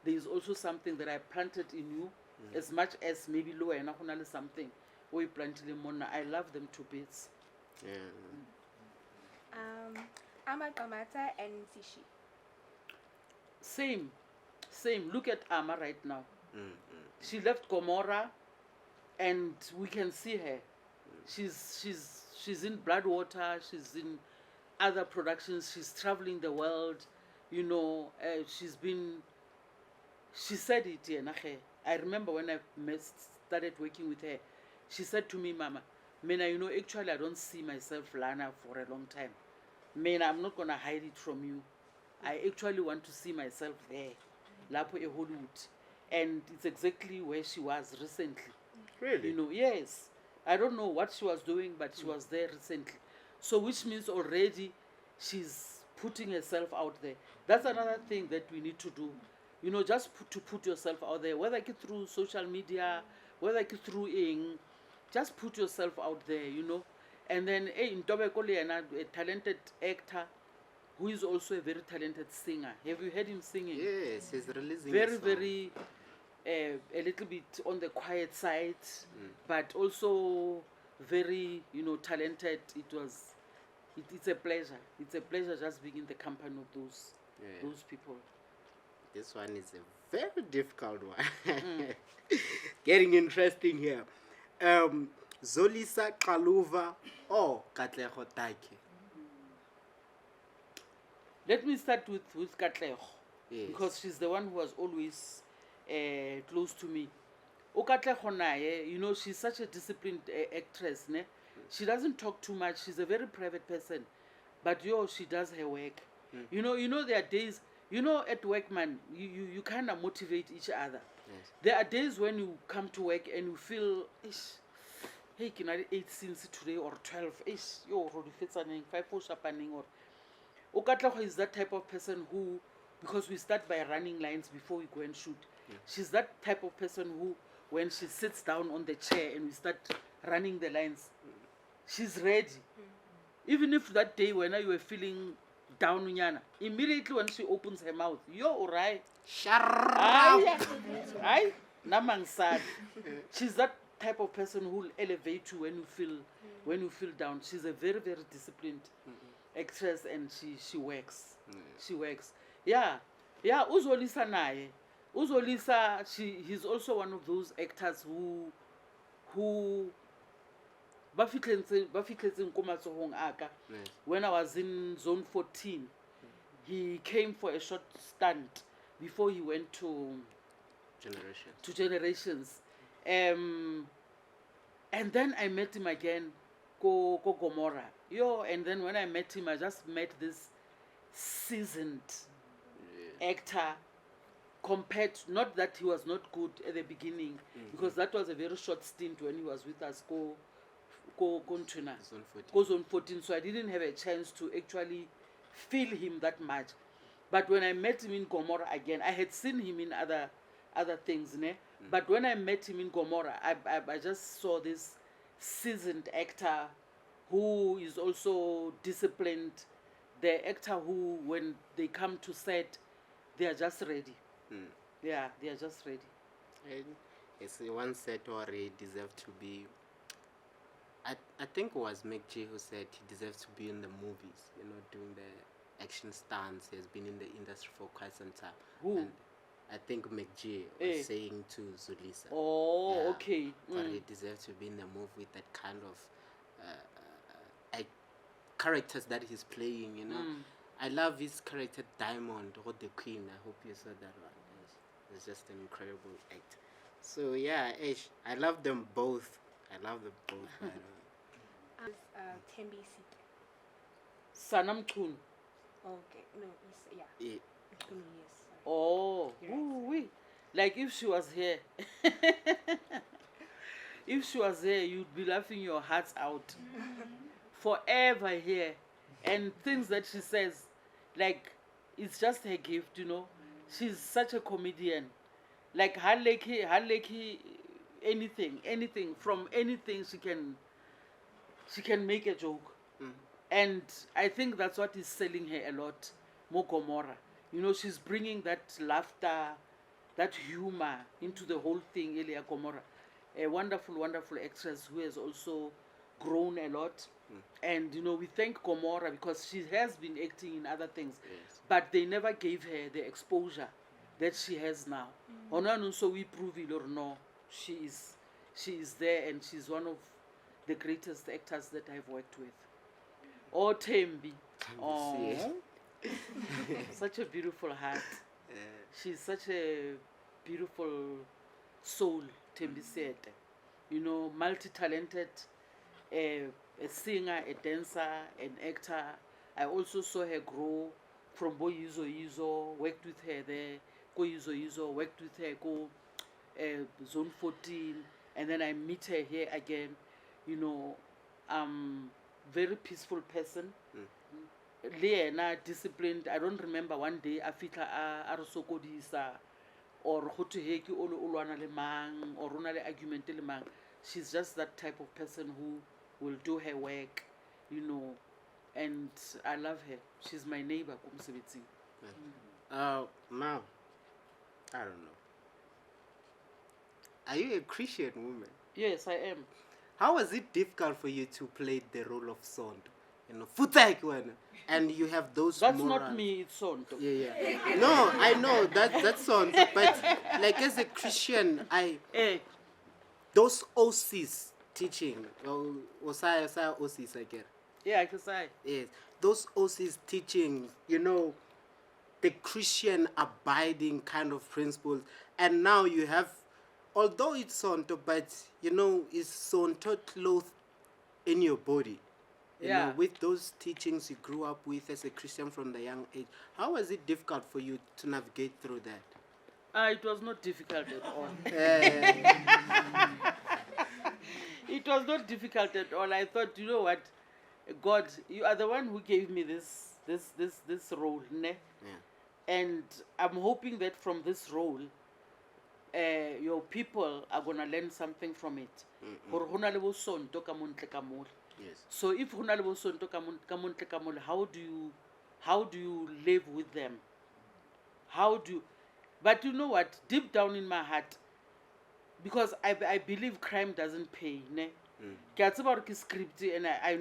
there is also something that I planted in you, as much as maybe lo wena go na le something o e plantile monna. I love them to bits. Yeah. Amaqamata and Sishi. Same. Look at Ama right now. She left Gomora, and we can see her. She's in Bloodwater. She's in other productions. She's traveling the world. You know, she said it, yeah, nache. I remember when I started working with her, she said to me, Mama, Mena, you know, actually I don't see myself Lana for a long time. Mena, I'm not gonna hide it from you. I actually want to see myself there, Lapo e Hollywood. And it's exactly where she was recently. Really? You know, yes. I don't know what she was doing, but she was there recently. So which means already she's putting herself out there. That's another thing that we need to do. You know, just to put yourself out there, whether it's through social media, whether it's through just put yourself out there, you know. And then in Tobekole, a talented actor who is also a very talented singer. Have you heard him singing? Yes, he's releasing Very, a little bit on the quiet side, but also very, you know, talented. It's a pleasure. It's a pleasure just being in the company of those people. This one is a very difficult one. Getting interesting here. Zolisa Kaluva or Katlego Take? Let me start with Katlego. Yes. Because she's the one who was always close to me. Katlego naye, you know, she's such a disciplined actress. Ne? She doesn't talk too much. She's a very private person. But she does her work. You know, there are days, you know, at work, man, you kind of motivate each other. Yes. There are days when you come to work and you feel, hey, can I 8 scenes today or 12? Yo, already fits on 5 push-up or Katlego is that type of person who, because we start by running lines before we go and shoot. She's that type of person who, when she sits down on the chair and we start running the lines, she's ready. Even if that day when you were feeling down, immediately when she opens her mouth, you're alright. Shut up! Aye, namang sad. She's that type of person who will elevate you when you feel down. She's a very, very disciplined actress, and she works. She works. Yeah. Uzolisa naye. Uzolisa, he's also one of those actors who bafitletseng ko matsohong aka. When I was in Zone 14, he came for a short stunt before he went to Generations. And then I met him again ko Gomora. And then when I met him, I just met this seasoned actor, compared, not that he was not good at the beginning, because that was a very short stint when he was with us go Zone 14, so I didn't have a chance to actually feel him that much. But when I met him in Gomora again, I had seen him in other things, ne? But when I met him in Gomora, I just saw this seasoned actor who is also disciplined, the actor who, when they come to set, they are just ready. Yeah, they are just ready. And it's one set or he deserved to be. I think it was McG who said he deserves to be in the movies, you know, doing the action stunts. He has been in the industry for quite some time. Who? And I think McG was saying to Zulisa. Oh, yeah, okay. But he deserves to be in the movie with that kind of characters that he's playing, you know. I love his character Diamond, or the Queen. I hope you saw that one. It's just an incredible act. So yeah, I love them both. By the way. Tembi Sita. Sanam Chun. Okay, no, yeah. Yeah. Chun, yes. Oh, oui. Like if she was here, you'd be laughing your hearts out. Forever here. And things that she says, like, it's just her gift, you know. She's such a comedian. Like, haleki, anything, from anything she can make a joke. And I think that's what is selling her a lot. mo Gomora. You know, she's bringing that laughter, that humor into the whole thing, Elia Gomora. A wonderful, wonderful actress who has also grown a lot. And, you know, we thank Gomora because she has been acting in other things, Yes. but they never gave her the exposure that she has now. So we prove it or no, she is there, and she's one of the greatest actors that I've worked with. Oh, Tembi. Oh, Yeah. such a beautiful heart. She's such a beautiful soul, Tembi Sete. You know, multi-talented, a singer, a dancer, an actor. I also saw her grow from Boy Yuzo Yuzo, worked with her there, Go Yuzo Yuzo, worked with her, go Zone 14, and then I meet her here again. You know, very peaceful person. Le disciplined. I don't remember one day a fitla a re sokodisa or go to he ke o lwana le mang or rona le argument le mang. She's just that type of person who will do her work, you know, and I love her. She's my neighbor. Now, I don't know. Are you a Christian woman? Yes, I am. How was it difficult for you to play the role of Sonto? You know, futek one, and you have those. That's morals. not me. It's Sonto. Yeah. No, I know that's Sonto, but like as a Christian, those OCs teaching, or say OCs again. Yeah, I can say. Yes, those OCs teaching, you know, the Christian abiding kind of principles, and now you have, although it's Sonto, but you know, it's Sonto clothed in your body. You know, with those teachings you grew up with as a Christian from the young age. How was it difficult for you to navigate through that? It was not difficult at all. It was not difficult at all. I thought, you know what, God, you are the one who gave me this role, ne? Yeah. And I'm hoping that from this role, your people are gonna learn something from it. Yes. So if how do you live with them? But you know what? Deep down in my heart, because I believe crime doesn't pay. Ne? Script, and I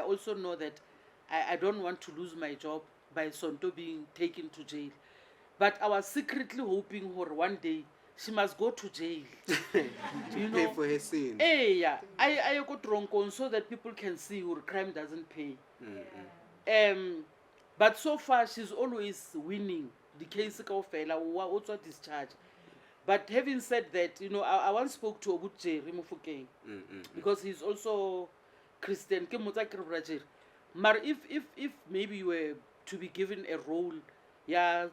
also know that I don't want to lose my job by Sonto being taken to jail. But I was secretly hoping her one day she must go to jail. You know, pay for her sin. Yeah. I got wrong so that people can see her crime doesn't pay. But so far she's always winning. The case of also discharged. But having said that, you know, I once spoke to Obuche Rimufukeng because he's also Christian. But if maybe you were to be given a role, or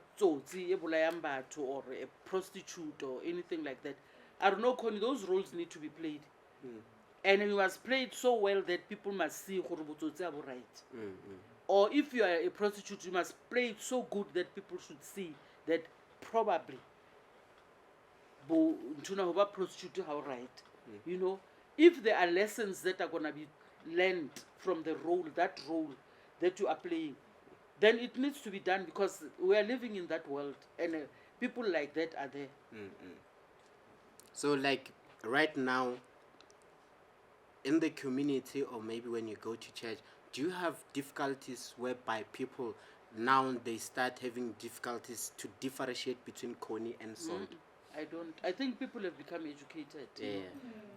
a prostitute or anything like that, I don't know, Connie, those roles need to be played. And you must play it so well that people must see right. Or if you are a prostitute, you must play it so good that people should see that probably prostitute how right. You know, if there are lessons that are gonna be learned from the role that you are playing, then it needs to be done because we are living in that world and people like that are there. So like right now in the community, or maybe when you go to church, do you have difficulties whereby people now they start having difficulties to differentiate between Connie and Sonto? I don't. I think people have become educated. Yeah.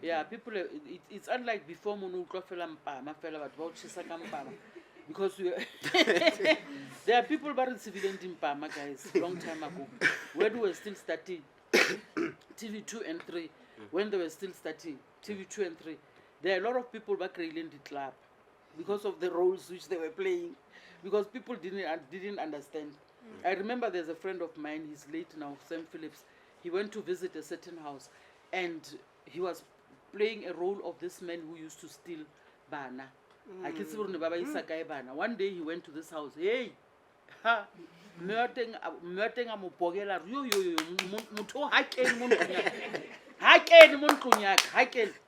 Yeah, people have, it's unlike before because there are people who are civilian in Pama, guys, long time ago, when we were still starting TV 2 and 3, when they were still starting TV 2 and 3, there are a lot of people back really in the club because of the roles which they were playing, because people didn't understand. I remember there's a friend of mine, he's late now, Sam Phillips. He went to visit a certain house and he was playing a role of this man who used to steal bana. One day he went to this house. Hey, ha,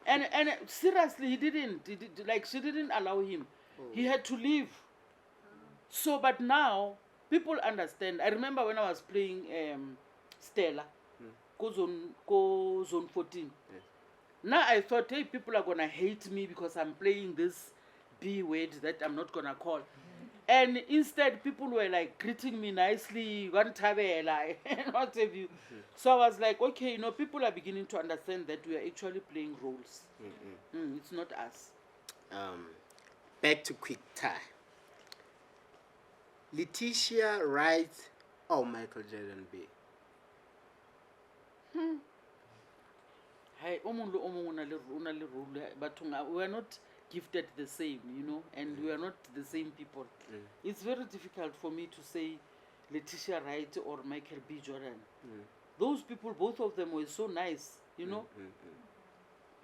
and seriously, he didn't. Like she didn't allow him. He had to leave. So, but now people understand. I remember when I was playing Stella, zone 14. Yes. Now I thought, hey, people are gonna hate me because I'm playing this B word that I'm not gonna call. And instead, people were like greeting me nicely, one tabela, and what have you. So I was like, okay, people are beginning to understand that we are actually playing roles. It's not us. Back to Quick Tie. Letitia writes, "Oh, Michael Jordan B." Hi, but we are not gifted the same, and we are not the same people. It's very difficult for me to say Letitia Wright or Michael B. Jordan. Those people, both of them were so nice,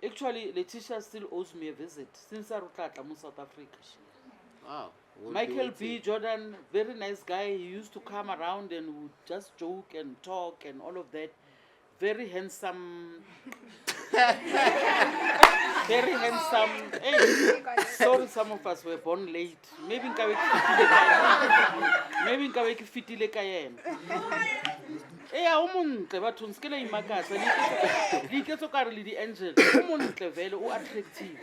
Actually, Letitia still owes me a visit since I returned to South Africa. Wow. We'll Michael B. Jordan, very nice guy. He used to come around and would just joke and talk and all of that. Very handsome. Very handsome. Hey, sorry, some of us were born late. Maybe nkabeki fitile ka yena. O montle batho nske la imakatsa le iketso ka re le di angel o montle vele o attractive.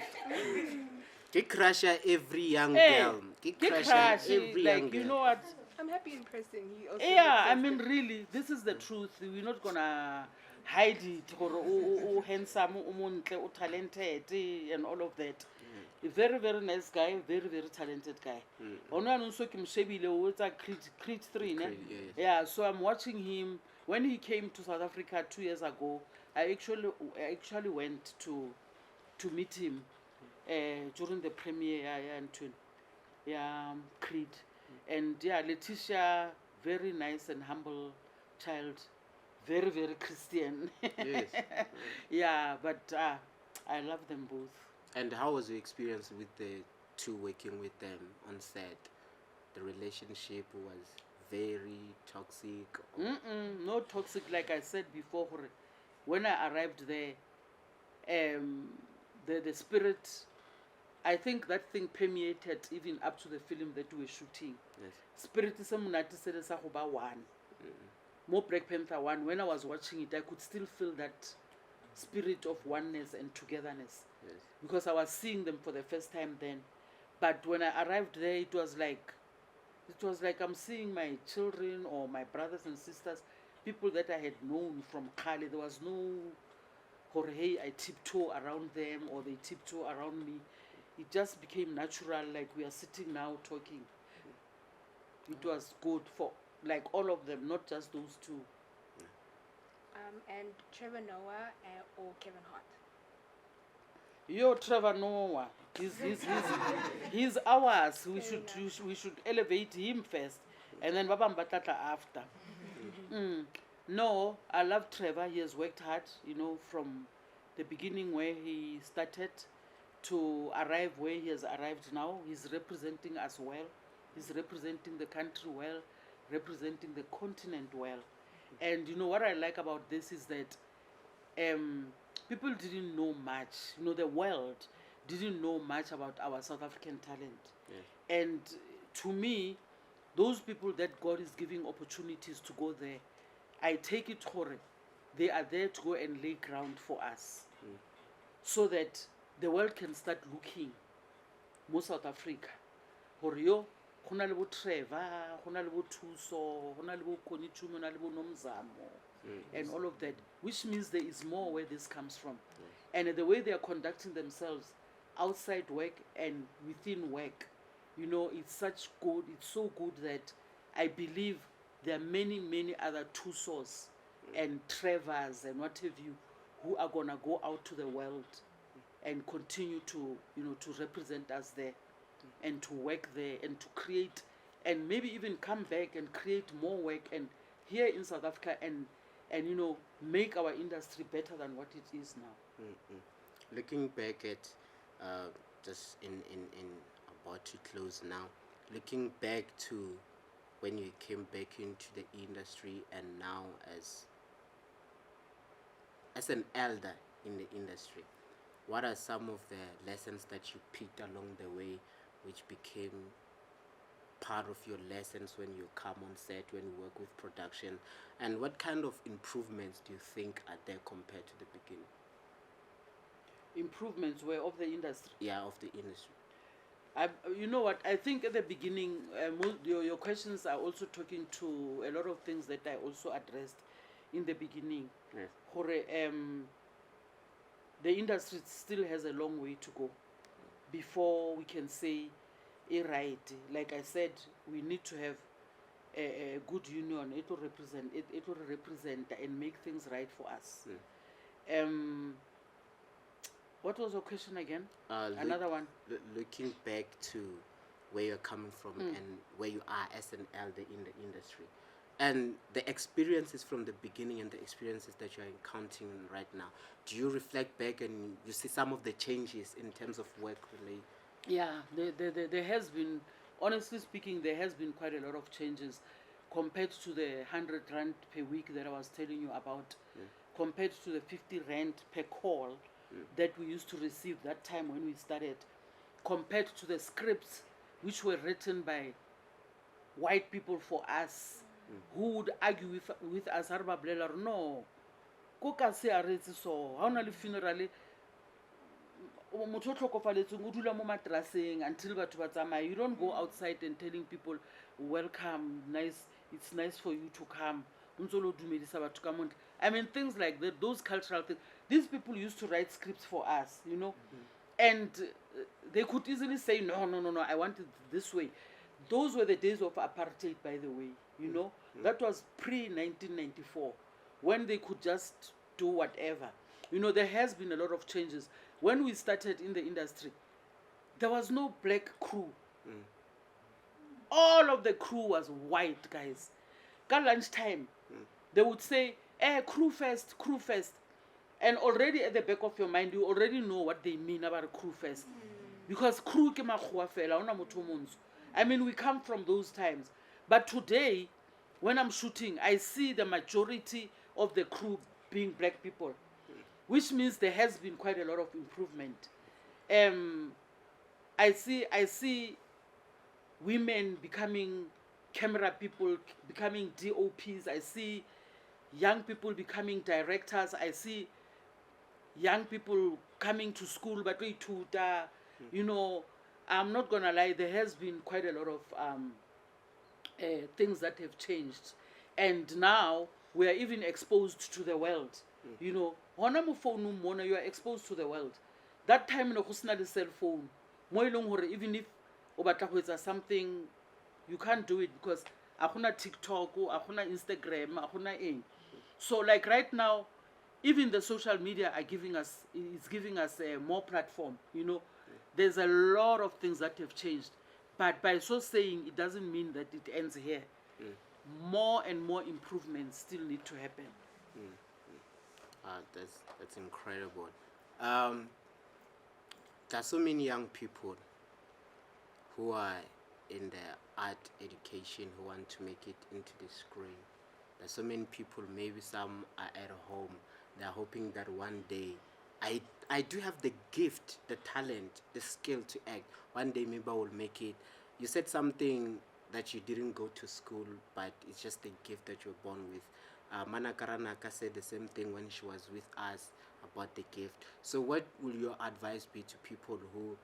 Ke crusher every young girl. Ke crusher every young girl. You know what? I'm happy in person. He also I mean, really, this is the truth. We're not gonna hide it. O handsome, o montle, o talented, and all of that. A very, very nice guy, very, very talented guy. Creed 3, ne? Yeah, so I'm watching him. When he came to South Africa 2 years ago, I actually went to meet him during the premiere in Creed. And Letitia, very nice and humble child, very, very Christian. Yes. Yeah, but I love them both. And how was your experience with the two working with them on set? The relationship was very toxic? No toxic, like I said before. When I arrived there, the spirit, I think that thing permeated even up to the film that we were shooting. Yes. Spirit is one. More Black Panther 1, when I was watching it, I could still feel that spirit of oneness and togetherness. Yes. Because I was seeing them for the first time then. But when I arrived there, it was like I'm seeing my children or my brothers and sisters, people that I had known from Kali. There was no, hey, I tiptoe around them or they tiptoe around me. It just became natural, like we are sitting now talking. It was good for like all of them, not just those two. And Trevor Noah or Kevin Hart? Trevor Noah, he's ours. We should elevate him first, and then Baba Mbatata after. No, I love Trevor. He has worked hard, from the beginning where he started to arrive where he has arrived now. He's representing us well. He's representing the country well, representing the continent well. And what I like about this is that people didn't know much. The world didn't know much about our South African talent. Yes. And to me, those people that God is giving opportunities to go there, I take it hore. They are there to go and lay ground for us, so that the world can start looking more South Africa. Hore go na le bo Trevor, go na le bo Thuso, go na le bo Connie Chiume, go na le bo Nomzamo, and all of that, which means there is more where this comes from. And the way they are conducting themselves outside work and within work, it's so good that I believe there are many, many other Thusos and Trevors and what have you who are gonna go out to the world and continue to represent us there and to work there and to create and maybe even come back and create more work and here in South Africa and make our industry better than what it is now. Looking back at just in about to close now, looking back to when you came back into the industry and now as an elder in the industry, what are some of the lessons that you picked along the way which became part of your lessons when you come on set, when you work with production, and what kind of improvements do you think are there compared to the beginning? Improvements were of the industry. Yeah, of the industry. You know what? I think at the beginning, your questions are also talking to a lot of things that I also addressed in the beginning. Yes. The industry still has a long way to go before we can say right. Like I said, we need to have a good union. It will represent and make things right for us. What was your question again? Another one. Looking back to where you're coming from and where you are as an elder in the industry, and the experiences from the beginning and the experiences that you're encountering right now, do you reflect back and you see some of the changes in terms of work related? Yeah, there has been, honestly speaking, there has been quite a lot of changes compared to the 100 rand per week that I was telling you about, compared to the 50 rand per call that we used to receive that time when we started, compared to the scripts which were written by white people for us, who would argue with us, no, ko ka se a retse so, ha ona le funeral, motho o tlhokofaletseng o dula mo matraseng until batho ba tsamaya. You don't go outside and telling people, welcome, nice, it's nice for you to come. I mean, things like that, those cultural things. These people used to write scripts for us, you know, and they could easily say, no, I want it this way. Those were the days of apartheid, by the way, you know. That was pre-1994, when they could just do whatever. You know, there has been a lot of changes. When we started in the industry, there was no black crew. All of the crew was white guys. At lunchtime, they would say, crew first, crew first. And already at the back of your mind, you already know what they mean about crew first. Because crew ke makgowa fela, haona motho o montsho. I mean, we come from those times. But today, when I'm shooting, I see the majority of the crew being black people, which means there has been quite a lot of improvement. I see women becoming camera people, becoming DOPs. I see young people becoming directors. I see young people coming to school, but we tutor. You know, I'm not gonna lie, there has been quite a lot of things that have changed, and now we are even exposed to the world. You know, you are exposed to the world. That time no kusna the cell phone. Even if obatla something, you can't do it because akuna TikTok, akuna Instagram, akuna eng. So like right now, even the social media are giving us more platform. You know, there's a lot of things that have changed, but by so saying, it doesn't mean that it ends here. More and more improvements still need to happen. That's incredible. There's so many young people who are in the art education who want to make it into the screen. There's so many people, maybe some are at home, they're hoping that one day I do have the gift, the talent, the skill to act. One day maybe I will make it. You said something that you didn't go to school, but it's just the gift that you're born with. Mana Karanaka said the same thing when she was with us about the gift. So what will your advice be to people who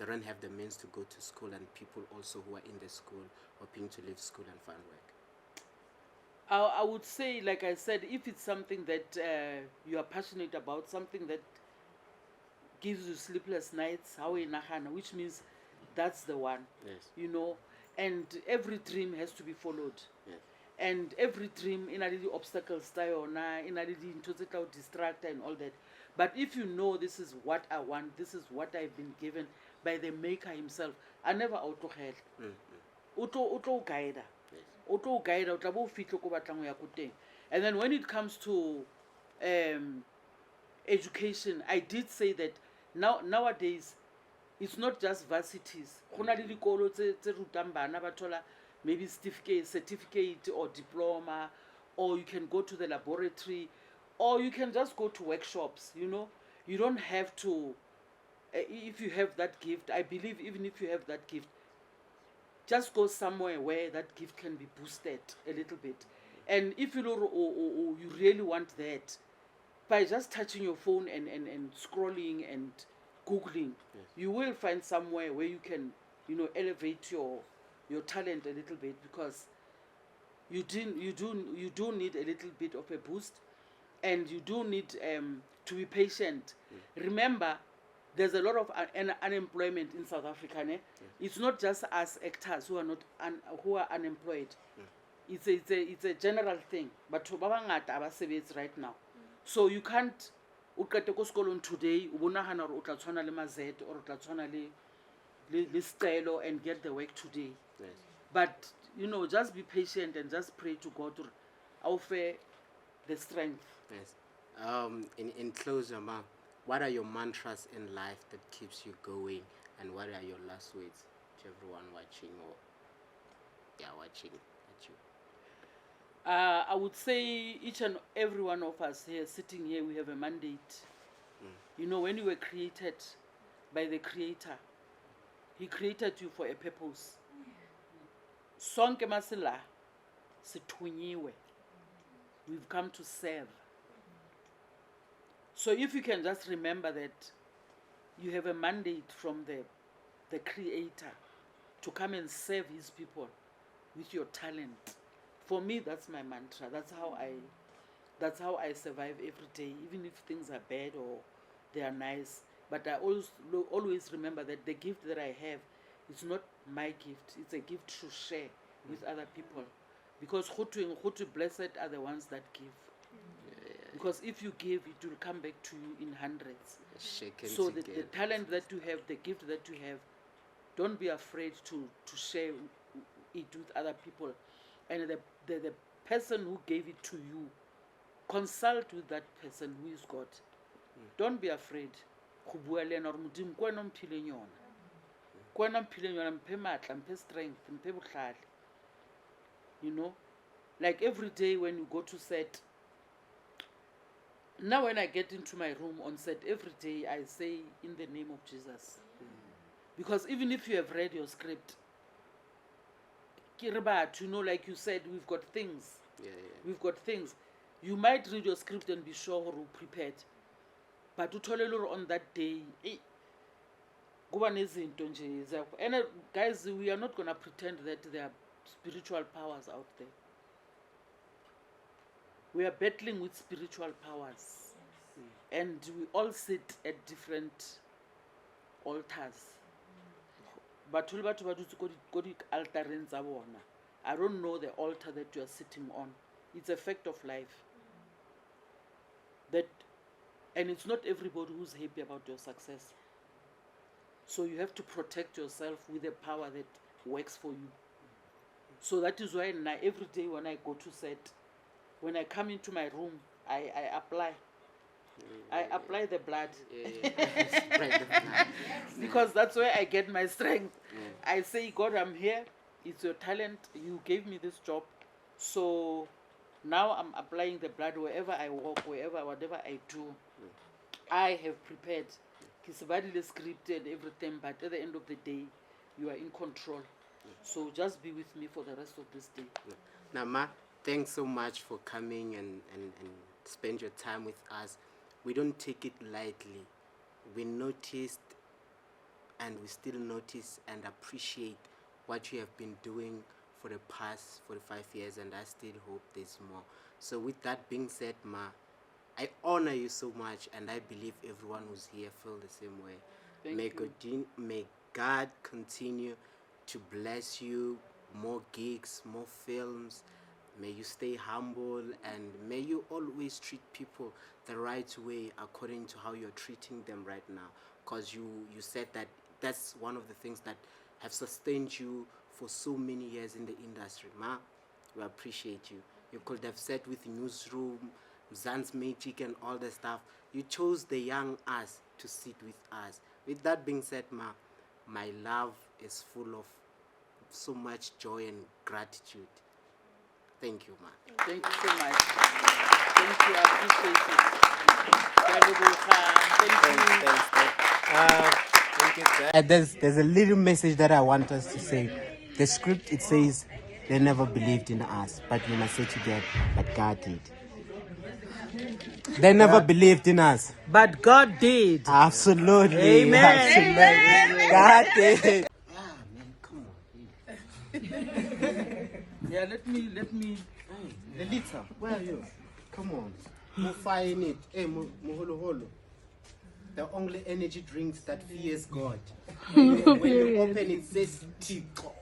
don't have the means to go to school, and people also who are in the school hoping to leave school and find work? I would say, like I said, if it's something that you are passionate about, something that gives you sleepless nights, which means that's the one. Yes. You know, and every dream has to be followed. Yes. And every dream, in a little obstacles, in a little distract and all that. But if you know this is what I want, this is what I've been given by the Maker himself, I never auto head. Auto guide. Auto guide. And then when it comes to education, I did say that nowadays it's not just varsities. Maybe certificate or diploma, or you can go to the laboratory, or you can just go to workshops. You know, you don't have to. If you have that gift, I believe even if you have that gift, just go somewhere where that gift can be boosted a little bit. And if you know, or you really want that, by just touching your phone and scrolling and Googling, you will find somewhere where you can, elevate your talent a little bit, because you do need a little bit of a boost, and you do need to be patient. Remember, there's a lot of unemployment in South Africa. It's not just us actors who are unemployed. It's a general thing. But right now, so you can't uqete ko sekolong today o bonagana gore o tla tshwana le mazet or o tla tshwana le stelo and get the work today. Yes. But just be patient and just pray to God to offer the strength. Yes. In closing, Ma, what are your mantras in life that keeps you going, and what are your last words to everyone watching watching at you? I would say each and every one of us here, sitting here, we have a mandate. When you were created by the Creator, He created you for a purpose. Sonke masila sithunyiwe. We've come to serve. So if you can just remember that you have a mandate from the Creator to come and serve His people with your talent. For me, that's my mantra. That's how I survive every day, even if things are bad or they are nice. But I always remember that the gift that I have is not my gift. It's a gift to share with other people. Because Hutu blessed are the ones that give. Because if you give, it will come back to you in hundreds. So the talent that you have, the gift that you have, don't be afraid to share it with other people. And the person who gave it to you, consult with that person who is God. Don't be afraid. Like every day when you go to set, now when I get into my room on set, every day I say in the name of Jesus. Because even if you have read your script, like you said, we've got things. We've got things. You might read your script and be sure or prepared. But on that day, and guys, we are not going to pretend that there are spiritual powers out there. We are battling with spiritual powers. And we all sit at different altars. But I don't know the altar that you are sitting on. It's a fact of life. And it's not everybody who's happy about your success. So you have to protect yourself with a power that works for you. So that is why now every day when I go to set, when I come into my room, I apply. I apply the blood. Because that's where I get my strength. I say, God, I'm here. It's your talent. You gave me this job. So now I'm applying the blood wherever I walk, whatever I do. I have prepared. Kisabadi script and everything, but at the end of the day, you are in control. So just be with me for the rest of this day. Now, Ma, thanks so much for coming and spend your time with us. We don't take it lightly. We noticed and we still notice and appreciate what you have been doing for the past 45 years, and I still hope there's more. So with that being said, Ma, I honor you so much, and I believe everyone who's here feel the same way. May God continue to bless you, more gigs, more films. May you stay humble, and may you always treat people the right way according to how you're treating them right now. Because you said that that's one of the things that have sustained you for so many years in the industry. Ma, we appreciate you. You could have sat with Newsroom, Zan's Magic and all the stuff. You chose the young us to sit with us. With that being said, Ma, my love is full of so much joy and gratitude. Thank you, Ma. Thank you so much. Thank you, I appreciate it. Thank you. There's a little message that I want us to say. The script, it says, they never believed in us, but we must say together, but God did. They never believed in us. But God did. Absolutely. Amen. Absolutely. God did. Ah, man, come on. Yeah, let me. Hey, Lelita, where are you? Come on. Mo fire in it. Hey, mo holo holo. The only energy drinks that fears God. When you open it says Tico.